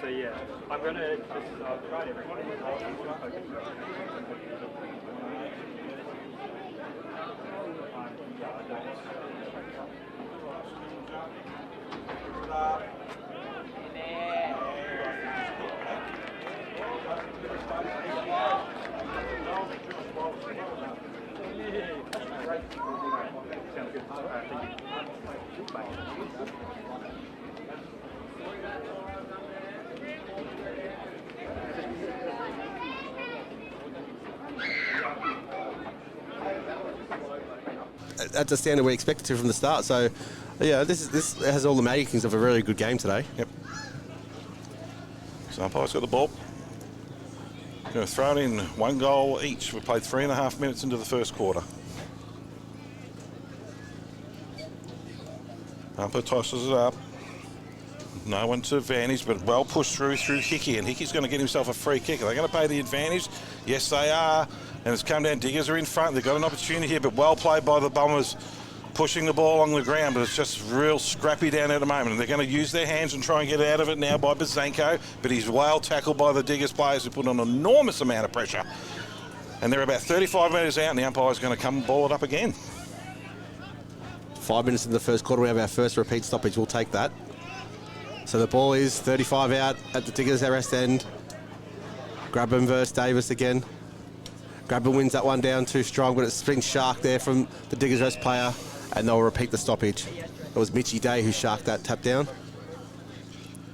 So yeah, I'm going to just try everyone. Sounds good. That's a standard we expected to from the start. So, yeah, this has all the makings of a really good game today. Yep. So umpire's got the ball. Going to throw it in 1 goal each. We've played 3.5 minutes into the first quarter. Umpire tosses it up. No one to advantage, but well pushed through Hickey, and Hickey's going to get himself a free kick. Are they going to pay the advantage? Yes, they are. And it's come down. Diggers are in front. They've got an opportunity here, but well played by the Bombers, pushing the ball along the ground, but it's just real scrappy down at the moment. And they're going to use their hands and try and get out of it now by Bazanko, but he's well tackled by the Diggers players who put on an enormous amount of pressure. And they're about 35 metres out, and the umpire's going to come and ball it up again. 5 minutes in the first quarter, we have our first repeat stoppage. We'll take that. So the ball is 35 out at the Diggers' rest end. Grabham versus Davis again. Grabham wins that one down too strong, but it's been shark there from the Diggers' rest player, and they'll repeat the stoppage. It was Mitchy Day who sharked that tap down.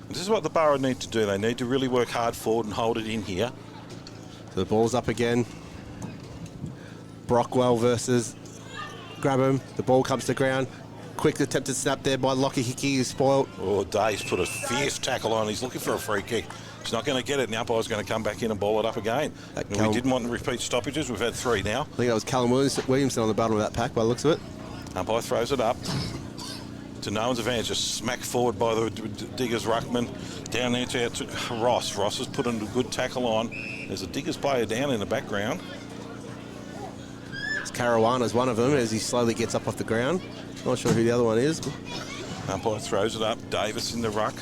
This is what the Borough need to do. They need to really work hard forward and hold it in here. So the ball's up again. Brockwell versus Grabham. The ball comes to ground. Quick attempted snap there by Lockie Hickey, who's spoiled. Oh, Day's put a fierce tackle on. He's looking for a free kick. He's not going to get it, and the umpire's going to come back in and ball it up again. We didn't want to repeat stoppages. We've had 3 now. I think that was Callum Williamson on the bottom of that pack by the looks of it. Umpire throws it up to no one's advantage, just smacked forward by the Diggers ruckman. Down there to Ross. Ross has put a good tackle on. There's a Diggers player down in the background. Caruana's one of them as he slowly gets up off the ground. Not sure who the other one is. Umpire throws it up. Davis in the ruck.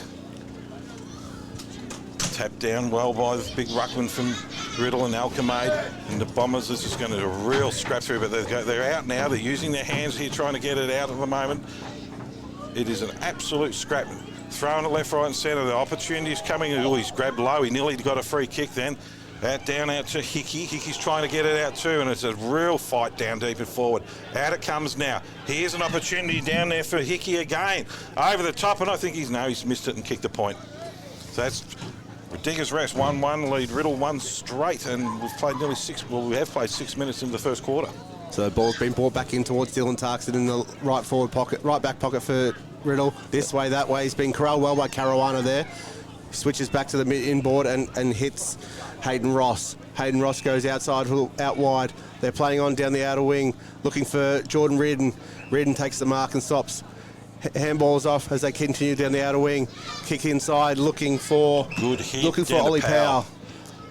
Tapped down well by the big ruckman from Riddell and Alchemade. And the Bombers is just going to do a real scrap through, but they're out now. They're using their hands here trying to get it out at the moment. It is an absolute scrap. Throwing it left, right and centre. The opportunity is coming. Oh, he's grabbed low. He nearly got a free kick then. Down out to Hickey. Hickey's trying to get it out too, and it's a real fight down deep and forward. Out it comes now. Here's an opportunity down there for Hickey again. Over the top, and I think he's missed it and kicked a point. So that's Diggers rest. 1-1 lead. Riddell 1 straight, and we've played nearly 6. Well, we have played 6 minutes in the first quarter. So the ball's been brought back in towards Dylan Tarkson in the right forward pocket, right back pocket for Riddell. This way, that way. He's been corralled well by Caruana there. Switches back to the mid-inboard and hits Hayden Ross. Hayden Ross goes outside, out wide. They're playing on down the outer wing, looking for Jordan Reardon. Reardon takes the mark and stops. Handballs off as they continue down the outer wing. Kick inside, looking for Ollie Powell.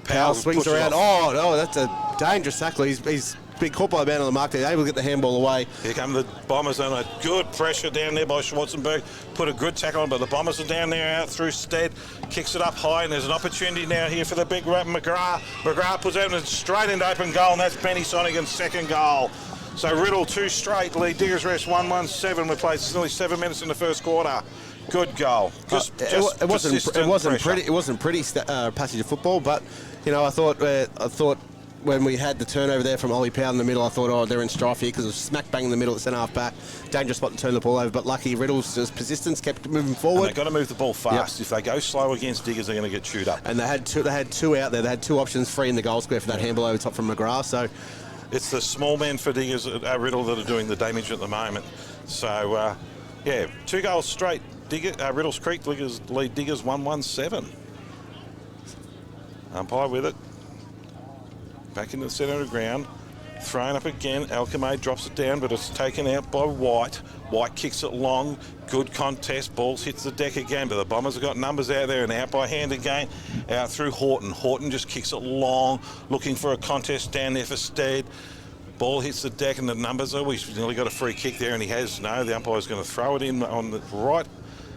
Powell swings around. Oh, no, that's a dangerous tackle. He's been caught by the man on the mark. They're able to get the handball away. Here come the Bombers on a good pressure down there by Schwarzenberg. Put a good tackle on, but the Bombers are down there out through Stead. Kicks it up high, and there's an opportunity now here for the big rap McGrath. McGrath puts it straight into open goal, and that's Benny Sonigan's second goal. So Riddell 2 straight, lead Diggers rest 1-1-7. We played nearly 7 minutes in the first quarter. Good goal. It wasn't pretty passage of football, but you know I thought when we had the turnover there from Ollie Powell in the middle, I thought, oh, they're in strife here because it was smack bang in the middle at centre half back. Dangerous spot to turn the ball over, but lucky Riddell's just persistence kept moving forward. And they've got to move the ball fast. Yep. If they go slow against Diggers, they're going to get chewed up. And they had two out there. They had 2 options free in the goal square for that handball over top from McGrath. So it's the small men for Diggers, Riddell, that are doing the damage at the moment. So, 2 goals straight. Riddell's Creek lead Diggers 1-1-7. Umpire with it. Back into the centre of the ground. Thrown up again. Alchemade drops it down, but it's taken out by White. White kicks it long. Good contest. Balls hits the deck again, but the Bombers have got numbers out there and out by hand again. Out through Horton. Horton just kicks it long, looking for a contest down there for Stead. Ball hits the deck and the numbers. Oh, he's nearly got a free kick there, and he has. No, the umpire's going to throw it in on the right,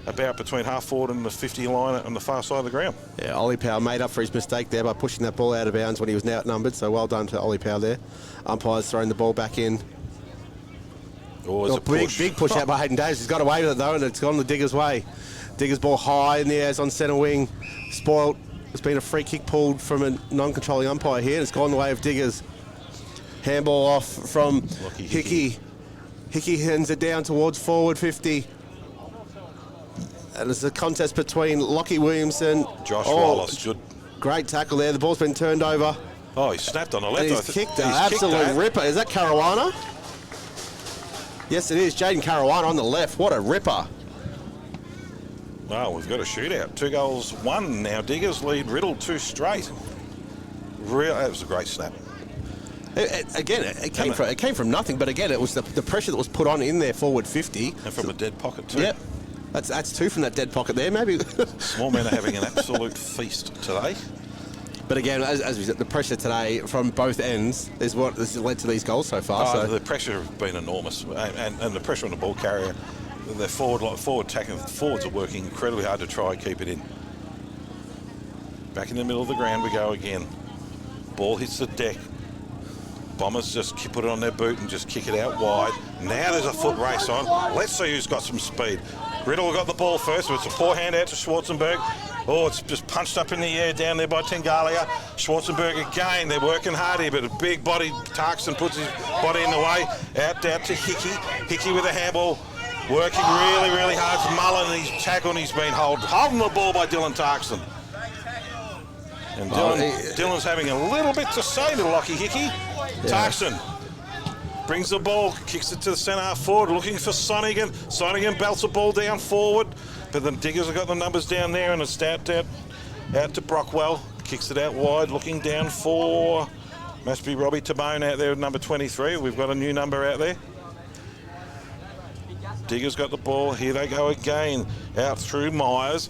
about between half forward and the 50 line on the far side of the ground. Yeah, Ollie Powell made up for his mistake there by pushing that ball out of bounds when he was now outnumbered, so well done to Ollie Powell there. Umpire's throwing the ball back in. Oh, it's a push. Big push out by Hayden Davis. He's got away with it though, and it's gone the Diggers' way. Diggers' ball high in the air on centre wing. Spoiled. There's been a free kick pulled from a non-controlling umpire here, and it's gone the way of Diggers. Handball off from Hickey. Hickey hands it down towards forward 50. And it's a contest between Lockie Williamson. Josh Wallace. Great tackle there. The ball's been turned over. Oh, he snapped on the left. And he's kicked an absolute ripper. Is that Caruana? Yes, it is. Jaden Caruana on the left. What a ripper. Well, we've got a shootout. 2 goals, 1 now. Diggers lead Riddell 2 straight. That was a great snap. It came from nothing, but again, it was the pressure that was put on in there forward 50. And from a dead pocket too. Yep. That's 2 from that dead pocket there, maybe. Small men are having an absolute feast today. But again, as we said, the pressure today from both ends is what has led to these goals so far. So the pressure has been enormous, and the pressure on the ball carrier, the forward attacking forwards are working incredibly hard to try and keep it in. Back in the middle of the ground we go again. Ball hits the deck. Bombers just put it on their boot and just kick it out wide. Now there's a foot race on. Let's see who's got some speed. Riddell got the ball first, but it's a poor hand out to Schwarzenberg. Oh, it's just punched up in the air down there by Tengalia. Schwarzenberg again, they're working hard here, but a big body, Tarkson puts his body in the way. Out to Hickey. Hickey with a handball, working really, really hard. It's Mullen, he's tackled, he's been holding the ball by Dylan Tarkson. And Dylan's having a little bit to say to Lockie Hickey. Yeah. Tarkson brings the ball, kicks it to the centre half forward, looking for Sonigan. Sonigan belts the ball down forward, but the Diggers have got the numbers down there, and it's out to Brockwell. Kicks it out wide, looking down for, must be Robbie Tabone out there with number 23. We've got a new number out there. Diggers got the ball. Here they go again. Out through Myers.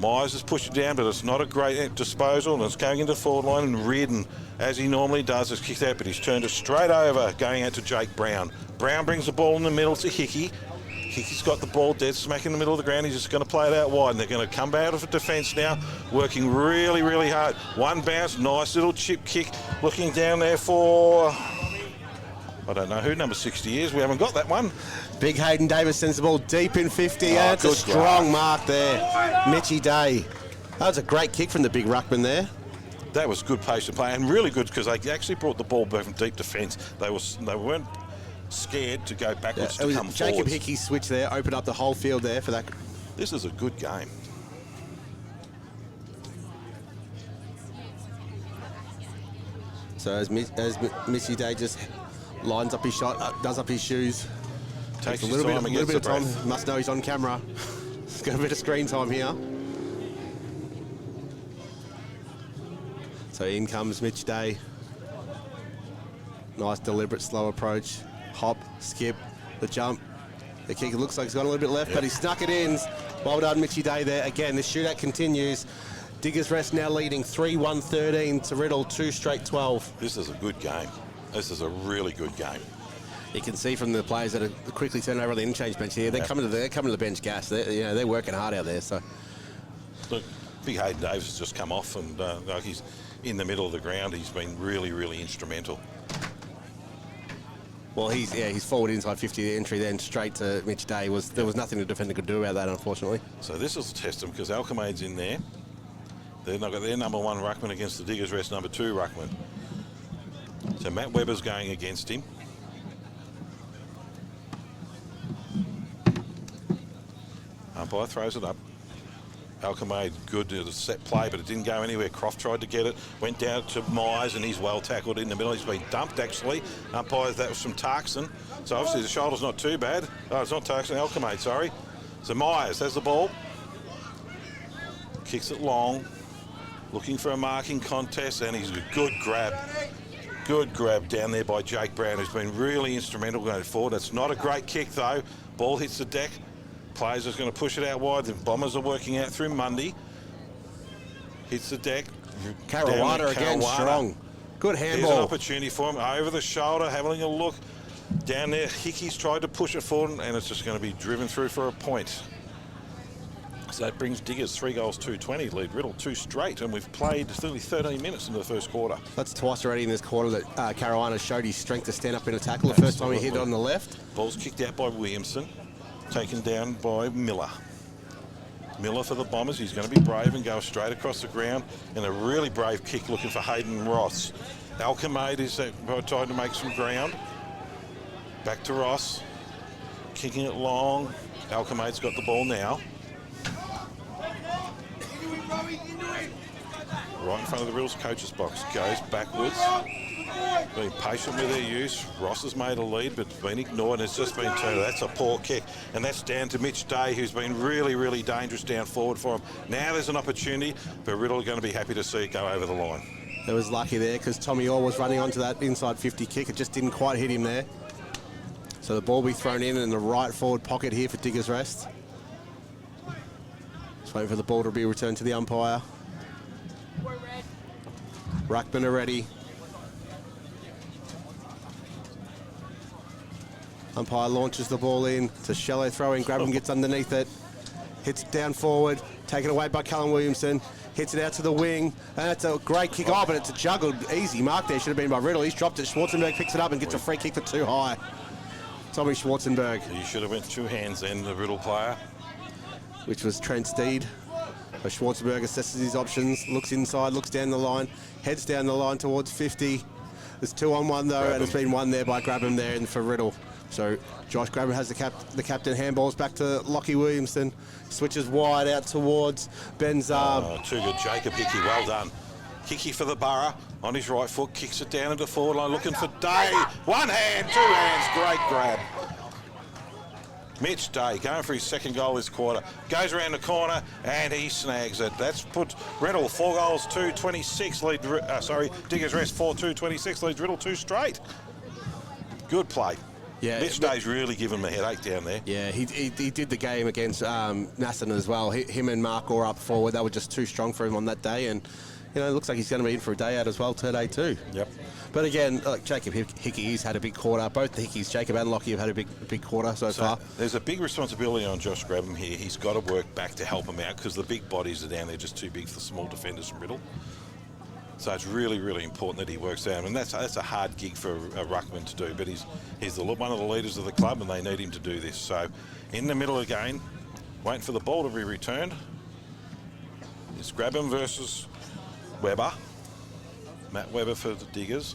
Myers is pushing down, but it's not a great disposal, and it's going into the forward line, and Riddell, as he normally does, has kicked out, but he's turned it straight over, going out to Jake Brown. Brown brings the ball in the middle to Hickey. Hickey's got the ball dead smack in the middle of the ground. He's just going to play it out wide, and they're going to come out of defence now, working really, really hard. One bounce, nice little chip kick, looking down there for... I don't know who number 60 is. We haven't got that one. Big Hayden Davis sends the ball deep in 50. and it's a strong mark there. Mitchy Day. That was a great kick from the big ruckman there. That was good patient play, and really good because they actually brought the ball back from deep defence. They weren't scared to go backwards to come Jacob forwards. Hickey's switch there, opened up the whole field there for that. This is a good game. So as Mitchy Day just lines up his shot, does up his shoes. Takes a little his time bit, and gets little bit the of time. breath. Must know he's on camera. He's got a bit of screen time here. So in comes Mitch Day. Nice, deliberate, slow approach. Hop, skip, the jump. The kick, it looks like he's got a little bit left, but he snuck it in. Well done, Mitchy Day there. Again, the shootout continues. Diggers Rest now leading 3-1-13 to Riddell, 2 straight 12. This is a good game. This is a really good game. You can see from the players that are quickly turning over on the interchange bench here, they're coming to the bench gas. They're working hard out there. So Look, big Hayden Davis has just come off, and like he's in the middle of the ground. He's been really, really instrumental. well, he's forward inside 50 the entry, then straight to Mitch Day. There was nothing the defender could do about that, unfortunately. So this will test them because Alchemade's in there. They've got their number 1 ruckman against the Diggers Rest number 2 ruckman. So Matt Webber's going against him. Umpire throws it up. Alchemade good at a set play, but it didn't go anywhere. Croft tried to get it, went down to Myers, and he's well tackled in the middle. He's been dumped, actually. Umpire, that was from Tarkson. So obviously the shoulder's not too bad. Oh, it's not Tarkson, Alchemade, sorry. So Myers has the ball. Kicks it long. Looking for a marking contest, and he's a good grab. Good grab down there by Jake Brown, who's been really instrumental going forward. It's not a great kick, though. Ball hits the deck. Players are going to push it out wide. The Bombers are working out through Mundy. Hits the deck. Caruana again, strong. Good handball. Here's an opportunity for him. Over the shoulder, having a look. Down there, Hickey's tried to push it forward, and it's just going to be driven through for a point. So that brings Diggers 3 goals, 2-20. Lead Riddell 2 straight, and we've played nearly 13 minutes into the first quarter. That's twice already in this quarter that Caruana showed his strength to stand up in a tackle. The first time he hit it on the left. Ball's kicked out by Williamson. Taken down by Miller. Miller for the Bombers. He's going to be brave and go straight across the ground. And a really brave kick looking for Hayden Ross. Alchemade is trying to make some ground. Back to Ross. Kicking it long. Alchemade's got the ball now. Right in front of the Riddell's coach's box. Goes backwards. Being patient with their use. Ross has made a lead, but it's been ignored, and it's just been turned. That's a poor kick, and that's down to Mitch Day, who's been really, really dangerous down forward for him. Now there's an opportunity, but Riddell are going to be happy to see it go over the line. It was lucky there because Tommy Orr was running onto that inside 50 kick. It just didn't quite hit him there. So the ball will be thrown in the right forward pocket here for Diggers Rest. Just waiting for the ball to be returned to the umpire. Ruckman are ready. Umpire launches the ball in. It's a shallow throw in. Grabham gets underneath it. Hits it down forward. Taken away by Callum Williamson. Hits it out to the wing. And it's a great kick. Oh, but it's a juggled, easy mark there. Should have been by Riddell. He's dropped it. Schwarzenberg picks it up and gets a free kick for too high. Tommy Schwarzenberg. He should have went 2 hands then, the Riddell player. Which was Trent Steed. So Schwarzenberg assesses his options. Looks inside. Looks down the line. Heads down the line towards 50. There's 2-on-1 though. And it's been 1 there by Grabham there and for Riddell. So Josh Grabham has the captain. Handballs back to Lockie Williamson. Switches wide out towards Ben Zarb. Oh, too good. Jacob Hickey, well done. Hickey for the Borough on his right foot. Kicks it down into forward line. Looking for Day. 1 hand, 2 hands. Great grab. Mitch Day going for his 2nd goal this quarter. Goes around the corner and he snags it. That's put Riddell 4 goals, 2-26. Lead, Diggers Rest 4-2-26. Leads Riddell 2 straight. Good play. Yeah, Mitch Day's really given him a headache down there. Yeah, he did the game against Nassan as well. Him and Mark were up forward. They were just too strong for him on that day, and you know, it looks like he's going to be in for a day out as well today too. Yep. But again, like Jacob Hickey, he's had a big quarter. Both the Hickeys, Jacob and Lockie, have had a big quarter so far. There's a big responsibility on Josh Grabham here. He's got to work back to help him out because the big bodies are down there just too big for small defenders from Riddell. So it's really, really important that he works out. And that's a hard gig for a ruckman to do. But he's one of the leaders of the club, and they need him to do this. So in the middle again, waiting for the ball to be returned. It's Grabham versus Webber. Matt Webber for the Diggers.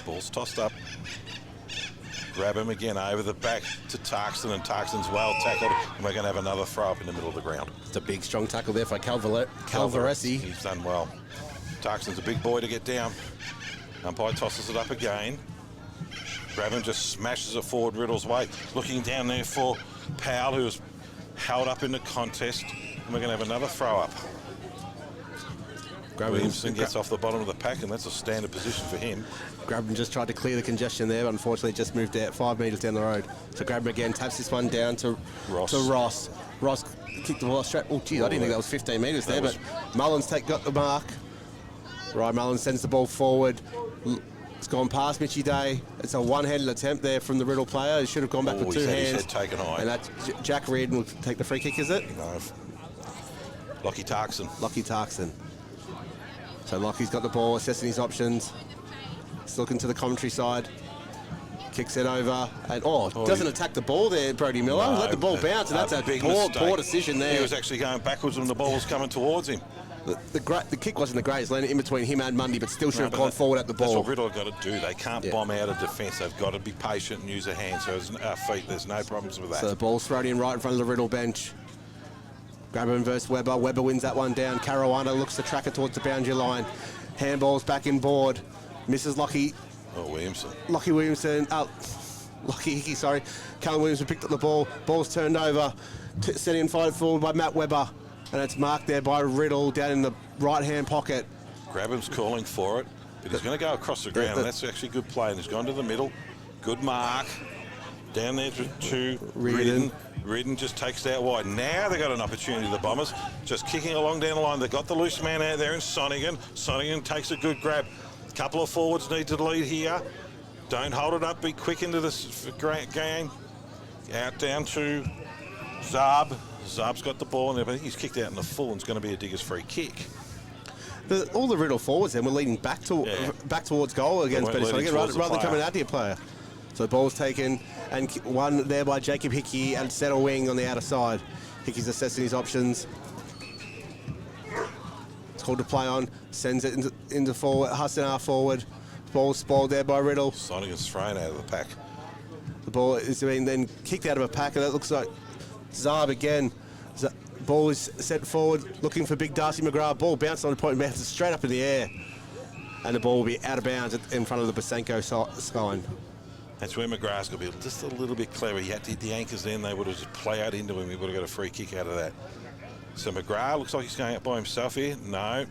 Ball's tossed up. Grab him again over the back to Tarkston, and Tarkston's well tackled, and we're going to have another throw up in the middle of the ground. It's a big, strong tackle there for Calvaresi. He's done well. Tarkston's a big boy to get down. Umpire tosses it up again. Grabham just smashes it forward Riddell's way. Looking down there for Powell, who was held up in the contest, and we're going to have another throw up. Williamson gets off the bottom of the pack, and that's a standard position for him. Grabham just tried to clear the congestion there, but unfortunately just moved out 5 metres down the road. So Grabham again taps this one down to Ross. Ross kicked the ball straight. Oh, geez, I didn't think that was 15 metres there, but Mullins got the mark. Right, Mullins sends the ball forward. It's gone past Mitchy Day. It's a one-handed attempt there from the Riddell player. He should have gone back with two hands. His head taken high. And that's Jack Reardon will take the free kick, is it? No. Lockie Tarkson. So Lockie's got the ball, assessing his options. He's looking to the commentary side. Kicks it over. And doesn't attack the ball there, Brody Miller. No, Let the ball bounce, and that's a poor decision there. He was actually going backwards when the ball was coming towards him. The kick wasn't the greatest, landing in between him and Mundy, but still should have gone forward at the ball. That's what Riddell got to do. They can't bomb out of defence. They've got to be patient and use their hands. So our feet, there's no problems with that. So the ball's thrown in right in front of the Riddell bench. Grabham versus Webber. Webber wins that one down. Caruana looks to track it towards the boundary line. Handball's back in board. Misses Lockie. Williamson. Lockie Hickey, sorry. Callum Williamson picked up the ball. Ball's turned over. Setting and fired forward by Matt Webber. And it's marked there by Riddell down in the right-hand pocket. Grabham's calling for it, but he's going to go across the ground. And that's actually good play. And he's gone to the middle. Good mark. Down there to Reardon. Reardon just takes that wide. Now they've got an opportunity, the Bombers. Just kicking along down the line. They've got the loose man out there in Sonigan. Sonigan takes a good grab. A couple of forwards need to lead here. Don't hold it up. Be quick into this game. Out down to Zarb. Zarb's got the ball, and he's kicked out in the full, and it's going to be a Diggers free kick. All the Riddell forwards then were leading back towards goal against Betty Sonigan, rather than coming out to your player. So the ball's taken, and one there by Jacob Hickey and centre wing on the outer side. Hickey's assessing his options. It's called to play on, sends it into forward, Hassanar forward. Ball spoiled there by Riddell. Sonigan's thrown out of the pack. The ball is being then kicked out of a pack, and it looks like Zarb again. Ball is set forward, looking for big Darcy McGrath. Ball bounced on the point, bounces straight up in the air. And the ball will be out of bounds in front of the Basenko sign. That's where McGrath's got to be just a little bit clever. He had to hit the anchors then. They would have just play out into him. He would have got a free kick out of that. So McGrath looks like he's going up by himself here. No.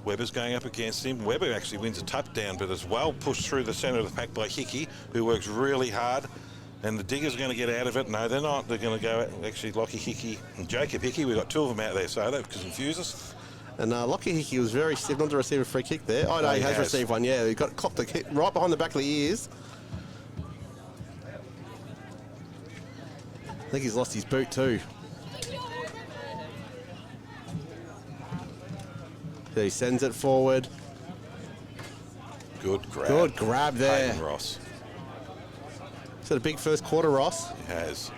Webber's going up against him. Webber actually wins a touchdown, but as well pushed through the centre of the pack by Hickey, who works really hard. And the Diggers are going to get out of it. No, they're not. They're going to go actually Lockie Hickey and Jacob Hickey. We've got two of them out there, so that confuses us. And Lockie Hickey was very stiff not to receive a free kick there. Oh, no, he has received one, yeah. He got clocked right behind the back of the ears. I think he's lost his boot too. So he sends it forward. Good grab. Good grab there. Hayden Ross. He's had a big first quarter, Ross. He has.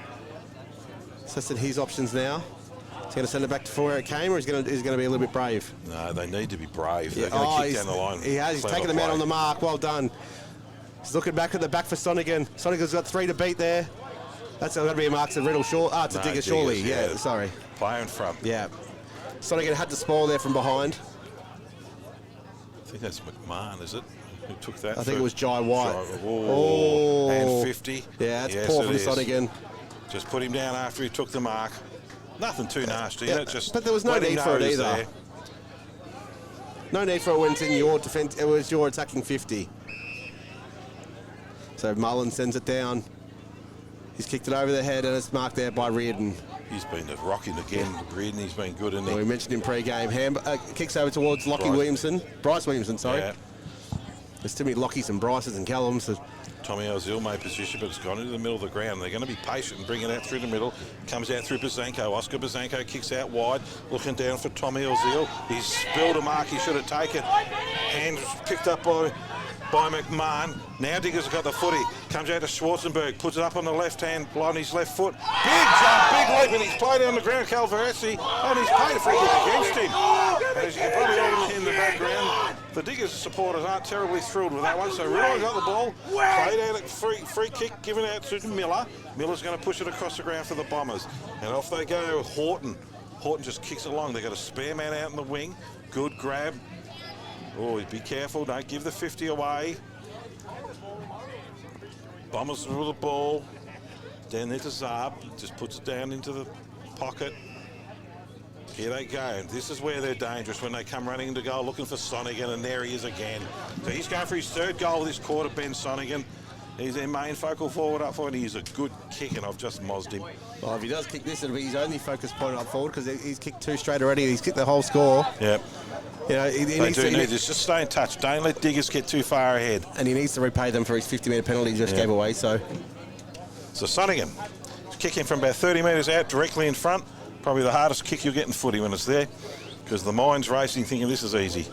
Assessing his options now. He's going to send it back to where it came, or he's going to be a little bit brave? No, they need to be brave. They're going to kick down the line. He has. He's taken them out on the mark. Well done. He's looking back at the back for Sonigan. Sonigan's got 3 to beat there. That's going to be a mark to Riddell. It's a Digger surely. Yeah, sorry. Player in front. Yeah. Sonigan had the spoil there from behind. I think that's McMahon, is it? Who took that? I think it was Jai White. And 50. Yeah, that's poor from Sonigan. Just put him down after he took the mark. Nothing too nasty. Yeah, Just but there was no let him need know for it he's either. there. No need for it when it's in your defence. It was your attacking 50. So Mullen sends it down. He's kicked it over the head and it's marked there by Riddell. He's been rocking again. Riddell, he's been good, isn't he? Well, we mentioned in pre-game. Kicks over towards Bryce Williamson, sorry. Yeah. There's too many Lockies and Bryces and Callums. So Tommy Ozil made position, but it's gone into the middle of the ground. They're going to be patient and bring it out through the middle. Comes out through Bazanko. Oscar Bazanko kicks out wide, looking down for Tommy Ozil. He's spilled a mark he should have taken. Hand picked up by McMahon. Now Diggers have got the footy. Comes out to Schwarzenberg, puts it up on the left hand, on his left foot. Big jump, big leap, and he's played on the ground, Calvaresi, and he's paid a free kick against him. And as you can probably all in the background, the Diggers supporters aren't terribly thrilled with that one. So Riddell got the ball, played out a free kick, given out to Miller. Miller's going to push it across the ground for the Bombers. And off they go, Horton. Horton just kicks along. They've got a spare man out in the wing. Good grab. Oh, be careful, don't give the 50 away. Bombers with the ball. Down there to Zarb, just puts it down into the pocket. Here they go. This is where they're dangerous, when they come running into goal looking for Sonigan, and there he is again. So he's going for his third goal this quarter, Ben Sonigan. He's their main focal forward up forward, and he's a good kick, and I've just mozzed him. well, if he does kick this, it'll be his only focus point up forward because he's kicked 2 straight already. He's kicked the whole score. Yep. You know, he They needs do to, need this. Just stay in touch. Don't let Diggers get too far ahead. and he needs to repay them for his 50-metre penalty he just gave away. So Sonigan, kicking from about 30 metres out, directly in front. Probably the hardest kick you'll get in footy when it's there, because the mind's racing, thinking this is easy.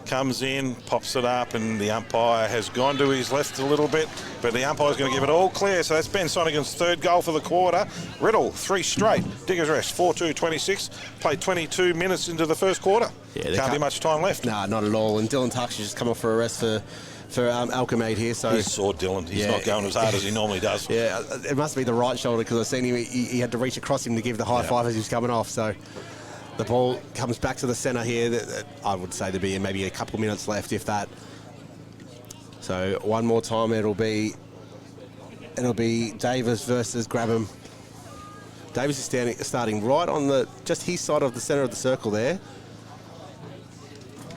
Comes in, pops it up, and the umpire has gone to his left a little bit, but the umpire's going to give it all clear. So that's Ben Sonigan's third goal for the quarter. Riddell, 3 straight. Diggers rest, 4-2-26. Played 22 minutes into the first quarter. Yeah, can't be much time left. Nah, not at all. And Dylan Tuck's just come off for a rest for Alchemade here. So He saw Dylan. He's not going as hard as he normally does. Yeah, it must be the right shoulder because I've seen him. He had to reach across him to give the high five as he was coming off. So the ball comes back to the centre here. I would say there'd be maybe a couple of minutes left, if that. So one more time, it'll be Davis versus Grabham. Davis is starting right on just his side of the centre of the circle there.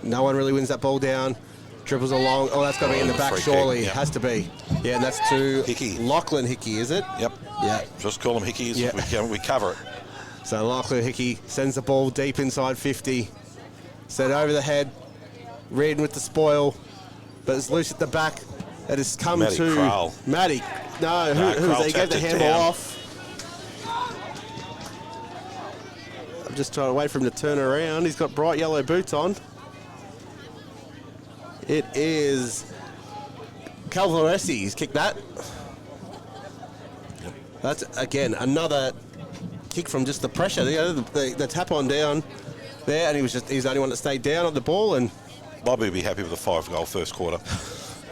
No one really wins that ball down. Dribbles along. Oh, that's got to be in the back, free surely. kick, yep. Has to be. Yeah, and that's to Hickey. Lachlan Hickey, is it? Yep. Yeah. Just call him Hickeys. Yeah. We cover it. So Lachlan Hickey sends the ball deep inside 50. Set over the head. Reardon with the spoil. But it's loose at the back. It has come Matty to... Krall. Matty. No, who was Krall it? He gave tapped the it handball down. off. I'm just trying to wait for him to turn around. He's got bright yellow boots on. It is Calvaresi. He's kicked that. That's, again, another kick from just the pressure. The tap on down there, and he's the only one that stayed down on the ball. And Bobby will be happy with a 5-goal first quarter.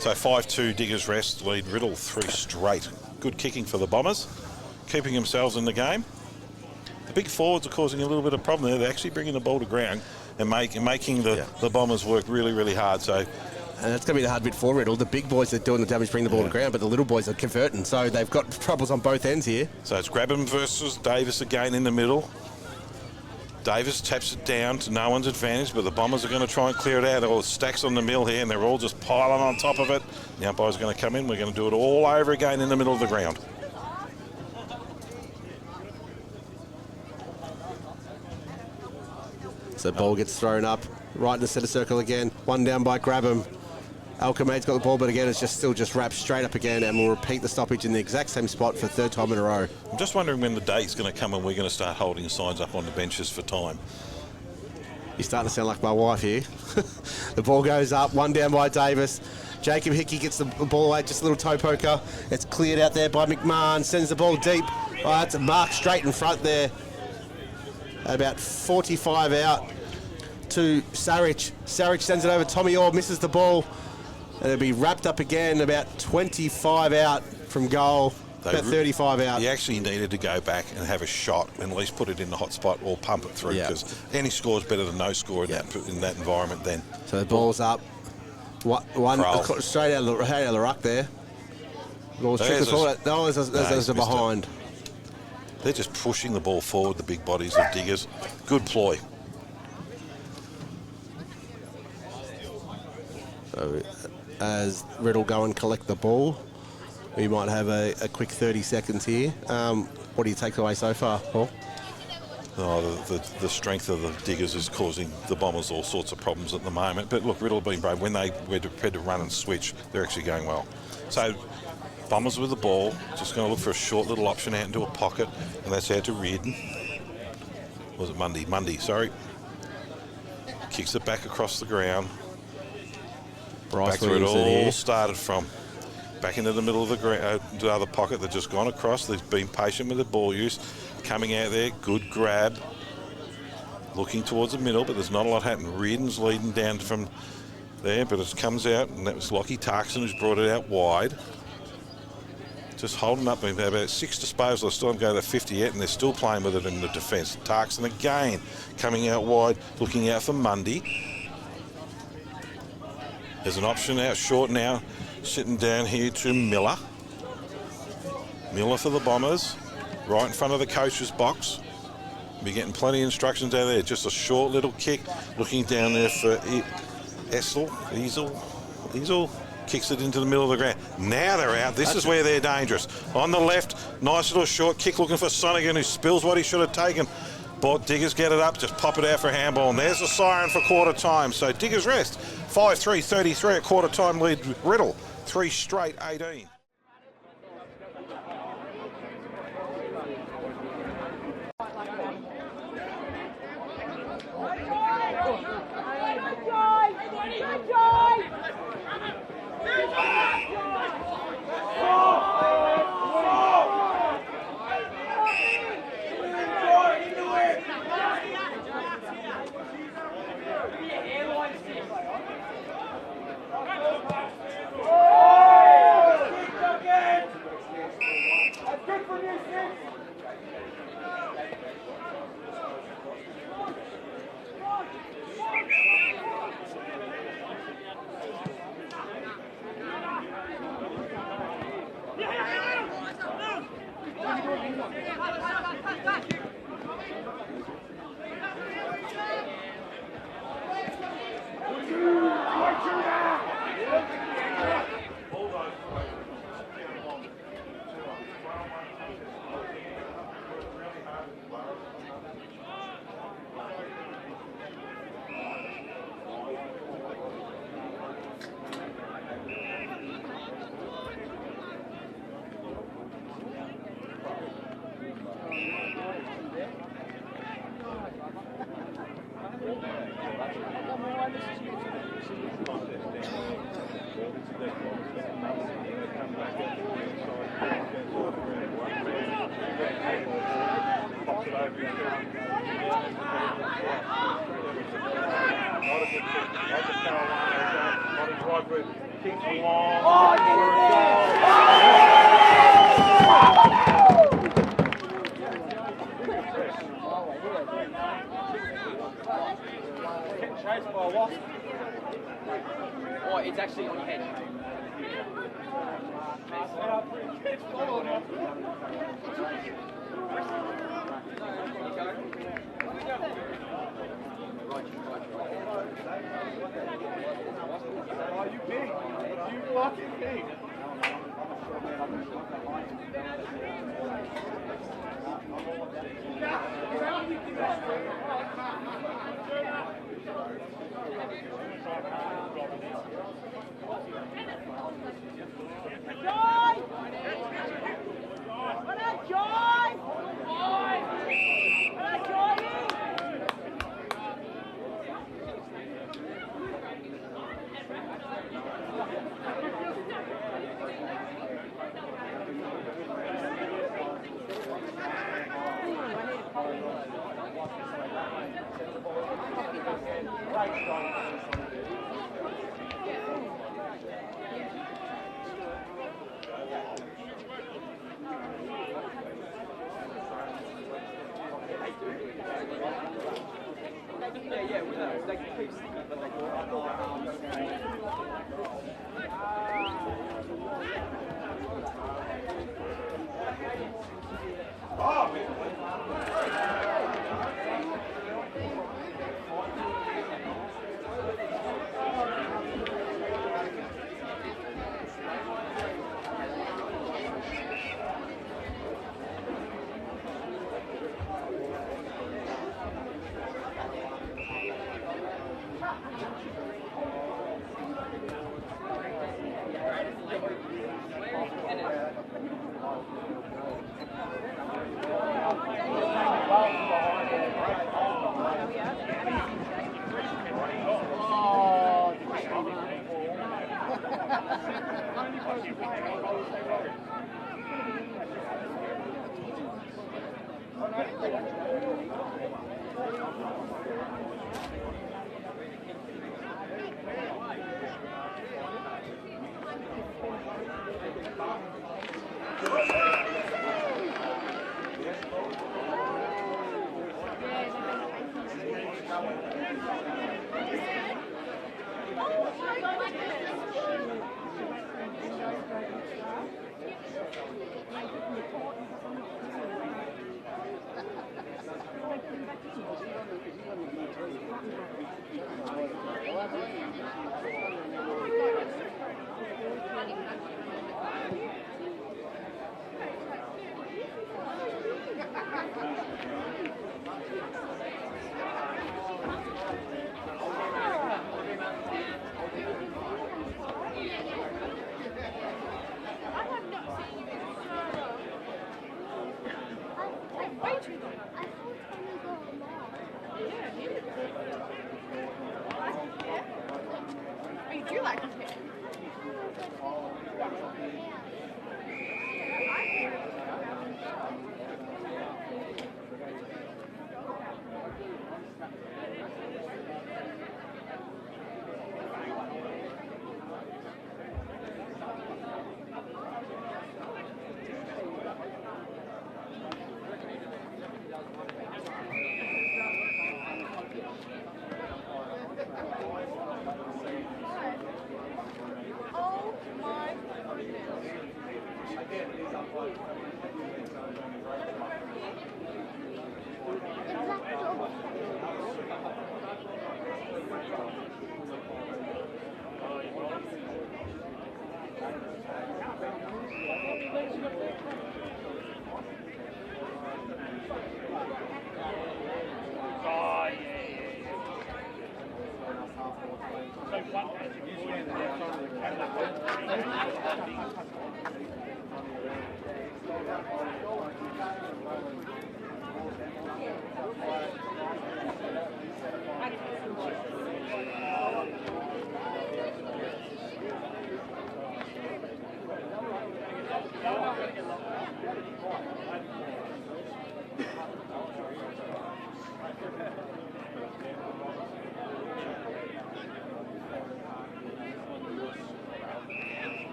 So 5-2, Diggers rest, lead Riddell 3 straight. Good kicking for the Bombers, keeping themselves in the game. The big forwards are causing a little bit of problem there. They're actually bringing the ball to ground and making the Bombers work really, really hard. So, and that's going to be the hard bit for Riddell. The big boys are doing the damage, bringing the ball to ground, but the little boys are converting. So they've got troubles on both ends here. So it's Grabham versus Davis again in the middle. Davis taps it down to no one's advantage, but the Bombers are going to try and clear it out. They're all stacks on the mill here, and they're all just piling on top of it. The umpire's going to come in. We're going to do it all over again in the middle of the ground. So the ball gets thrown up right in the centre circle again. One down by Grabham. Alchemade's got the ball, but again, it's still wrapped straight up again, and we'll repeat the stoppage in the exact same spot for 3rd time in a row. I'm just wondering when the date's going to come and we're going to start holding signs up on the benches for time. You're starting to sound like my wife here. The ball goes up, one down by Davis. Jacob Hickey gets the ball away, just a little toe poker. It's cleared out there by McMahon, sends the ball deep. Oh, that's a mark straight in front there. About 45 out to Sarich. Sarich sends it over. Tommy Orr misses the ball. And it'll be wrapped up again, about 25 out from goal, about 35 out. He actually needed to go back and have a shot and at least put it in the hot spot or pump it through, because any score is better than no score in that environment then. So the ball's up. One straight out of the ruck there. Ball's tripped. There's a behind. They're just pushing the ball forward, the big bodies of Diggers. Good ploy. So as Riddell go and collect the ball, we might have a quick 30 seconds here. What do you take away so far, Paul? Oh, the strength of the Diggers is causing the Bombers all sorts of problems at the moment. But look, Riddell being brave. When they were prepared to run and switch, they're actually going well. So Bombers with the ball, just going to look for a short little option out into a pocket, and that's out to Riddell. Was it Mundy? Mundy, sorry. Kicks it back across the ground. Back to where it all started from. Back into the middle of the other pocket. They've just gone across. They've been patient with the ball use. Coming out there, good grab. Looking towards the middle, but there's not a lot happening. Reardon's leading down from there, but it comes out, and that was Lockie Tarkson who's brought it out wide. Just holding up, about 6 disposals. They still haven't got to 50 yet, and they're still playing with it in the defence. Tarkson again coming out wide, looking out for Mundy. There's an option out short now, sitting down here to Miller. Miller for the Bombers, right in front of the coach's box. Be getting plenty of instructions out there. Just a short little kick, looking down there for Easel kicks it into the middle of the ground. Now they're out. This is where they're dangerous. On the left, nice little short kick, looking for Sonigan, who spills what he should have taken. But Diggers get it up, just pop it out for a handball, and there's a siren for quarter time. So Diggers rest. 5-3-33 at quarter time lead Riddell. 3 straight 18. Oh, it's actually on your head. Oh, you big. You fucking big.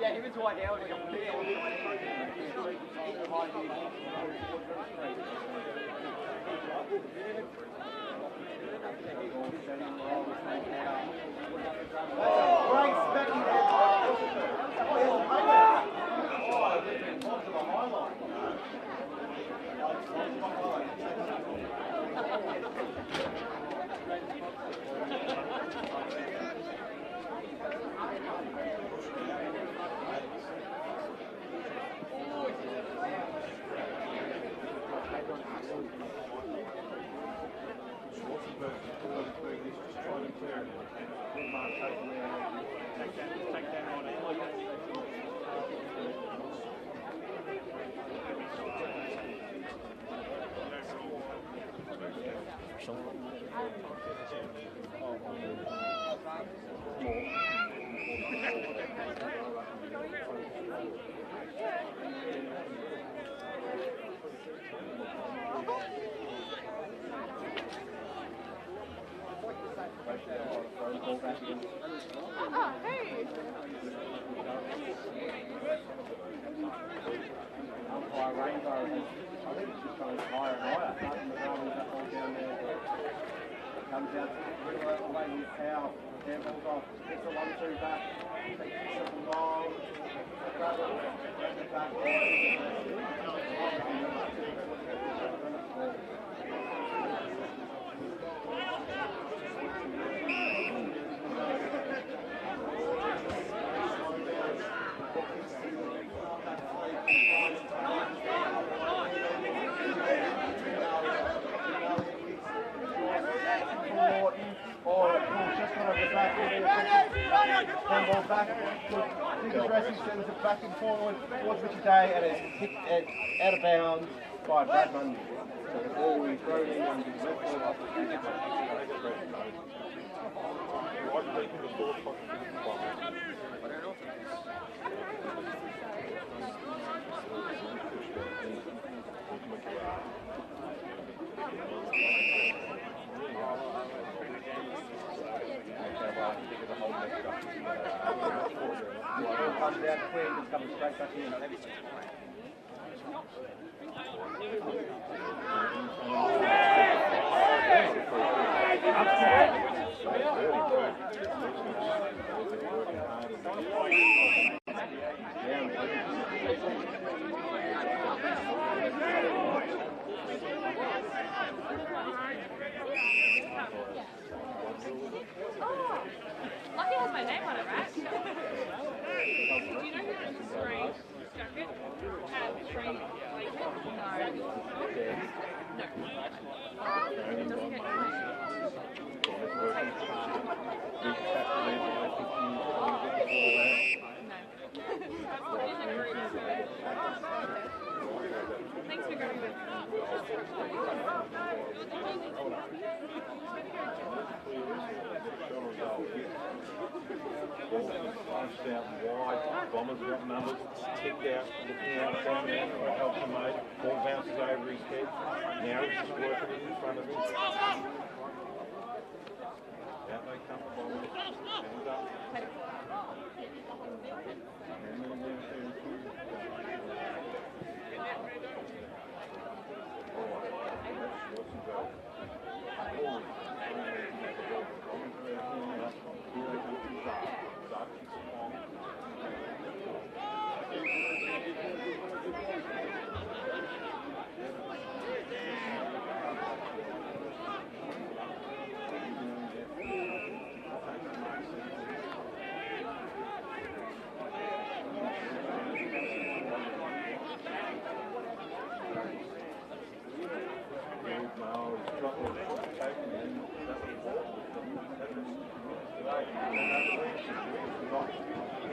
Yeah, he was right now. Comes out to Riddell away with power. Handballs off. Gets a 1-2 back. Takes it long. Grab it back. Handball back. Big dressing sends it back and forward towards Richard Day, and it's kicked out of bounds by Brad Mundy. So the ball will be thrown in on his left foot. Comes out quick, it's coming straight back in. Lucky has my name on it, right? Do you know who Three Jacket? Three Laker? No. It doesn't get Thanks for going with Punched out wide, Bombers got numbers, tipped out, looking out, standing out, what helps him mate, ball bounces over his head, now he's just working it in front of him. Out they come, Bombers, hands up.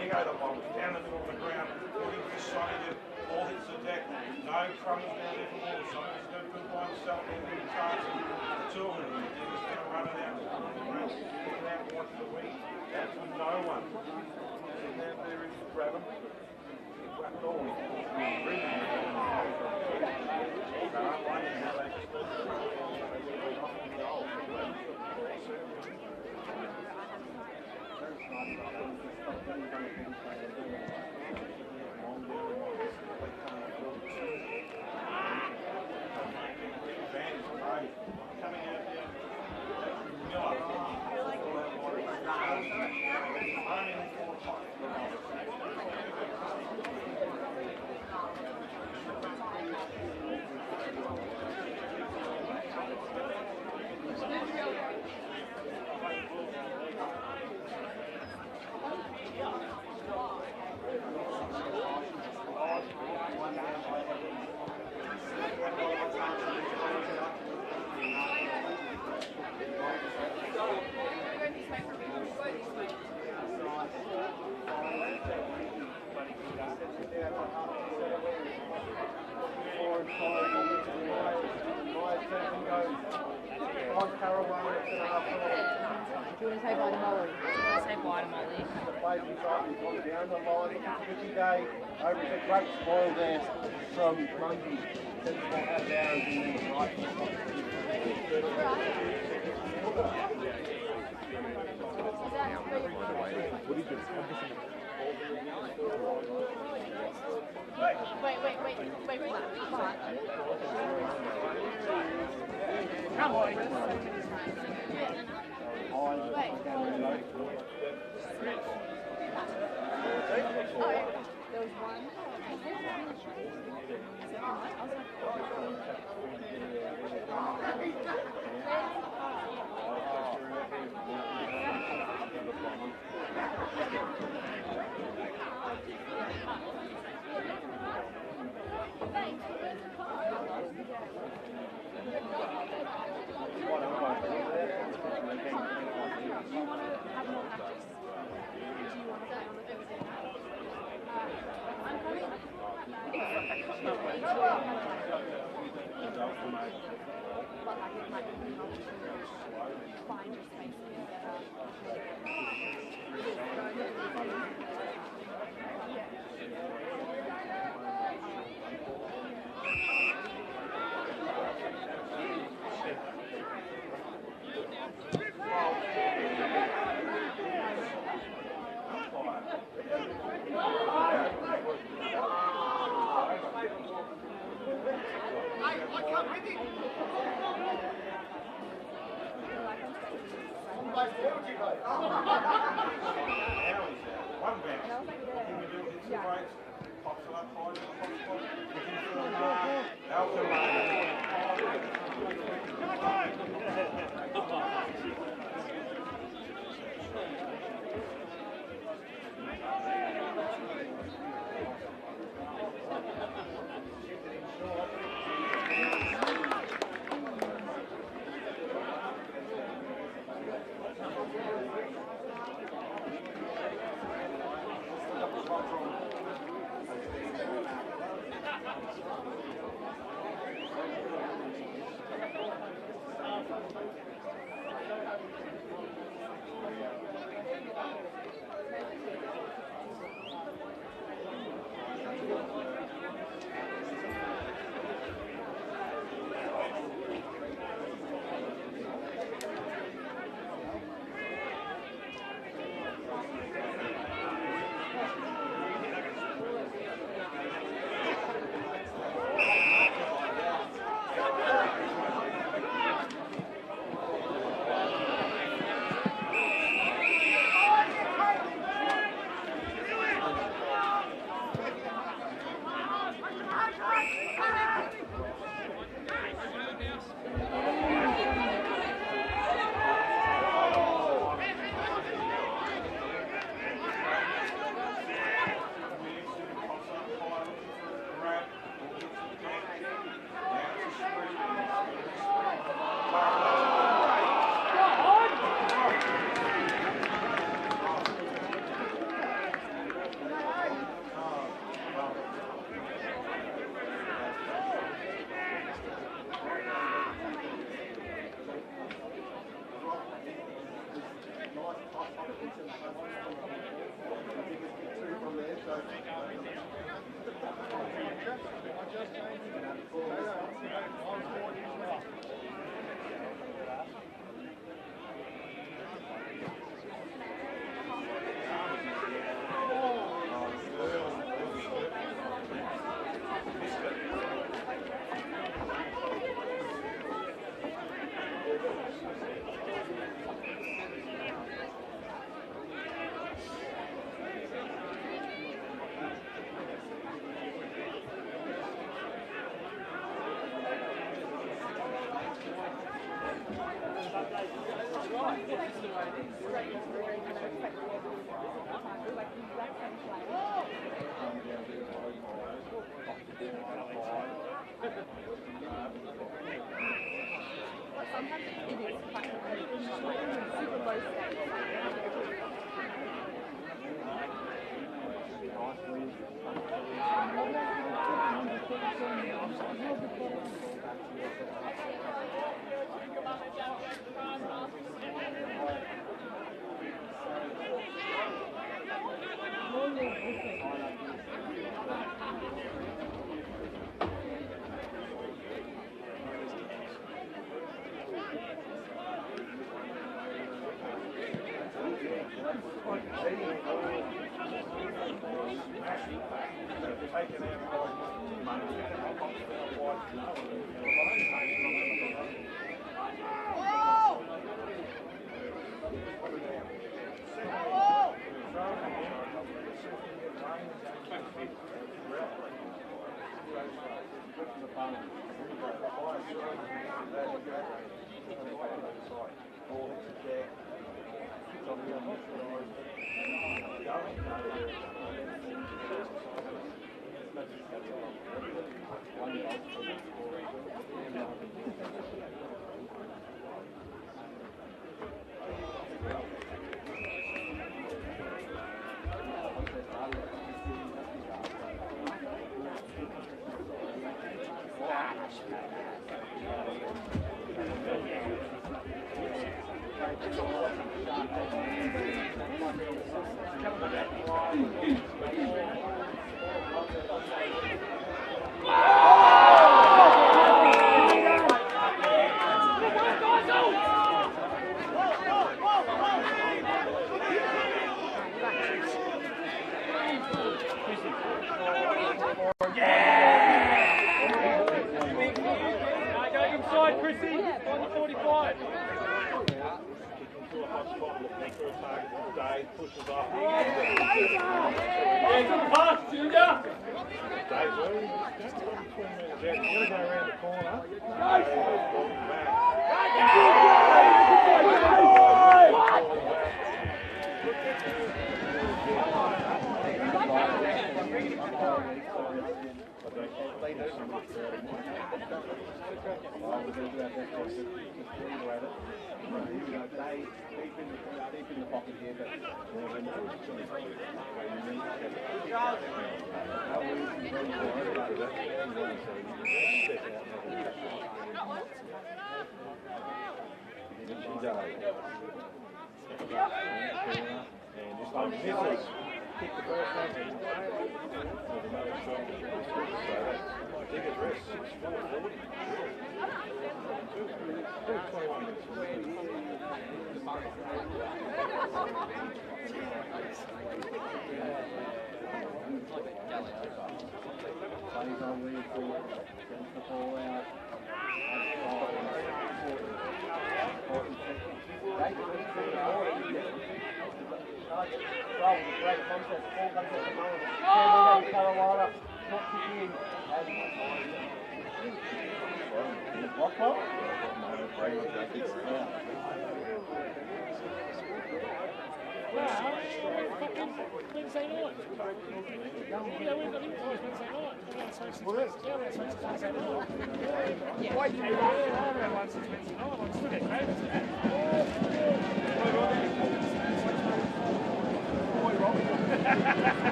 Here go the Bombers, down the middle of the ground, putting this side of it, all hits the deck, no crumbles down there for ball, Simon's going to by himself, then he starts and the two of them, he's going to run it out, picking out what's the weed, that's with no one. And then there is grab him, whacked all in, bring him in, but I'm wondering how they can split it. Do you want to say bye to Molly? Say bye to Molly. Plays inside and gone down the line. Richie Day over a great spoil there from Mundy. Sends the ball out of bounds and then right. Wait. Come on. find your space a bit better. One bounce. In the middle, hits the brakes, pops it up high to the hot spot, looking for a mark. Alpha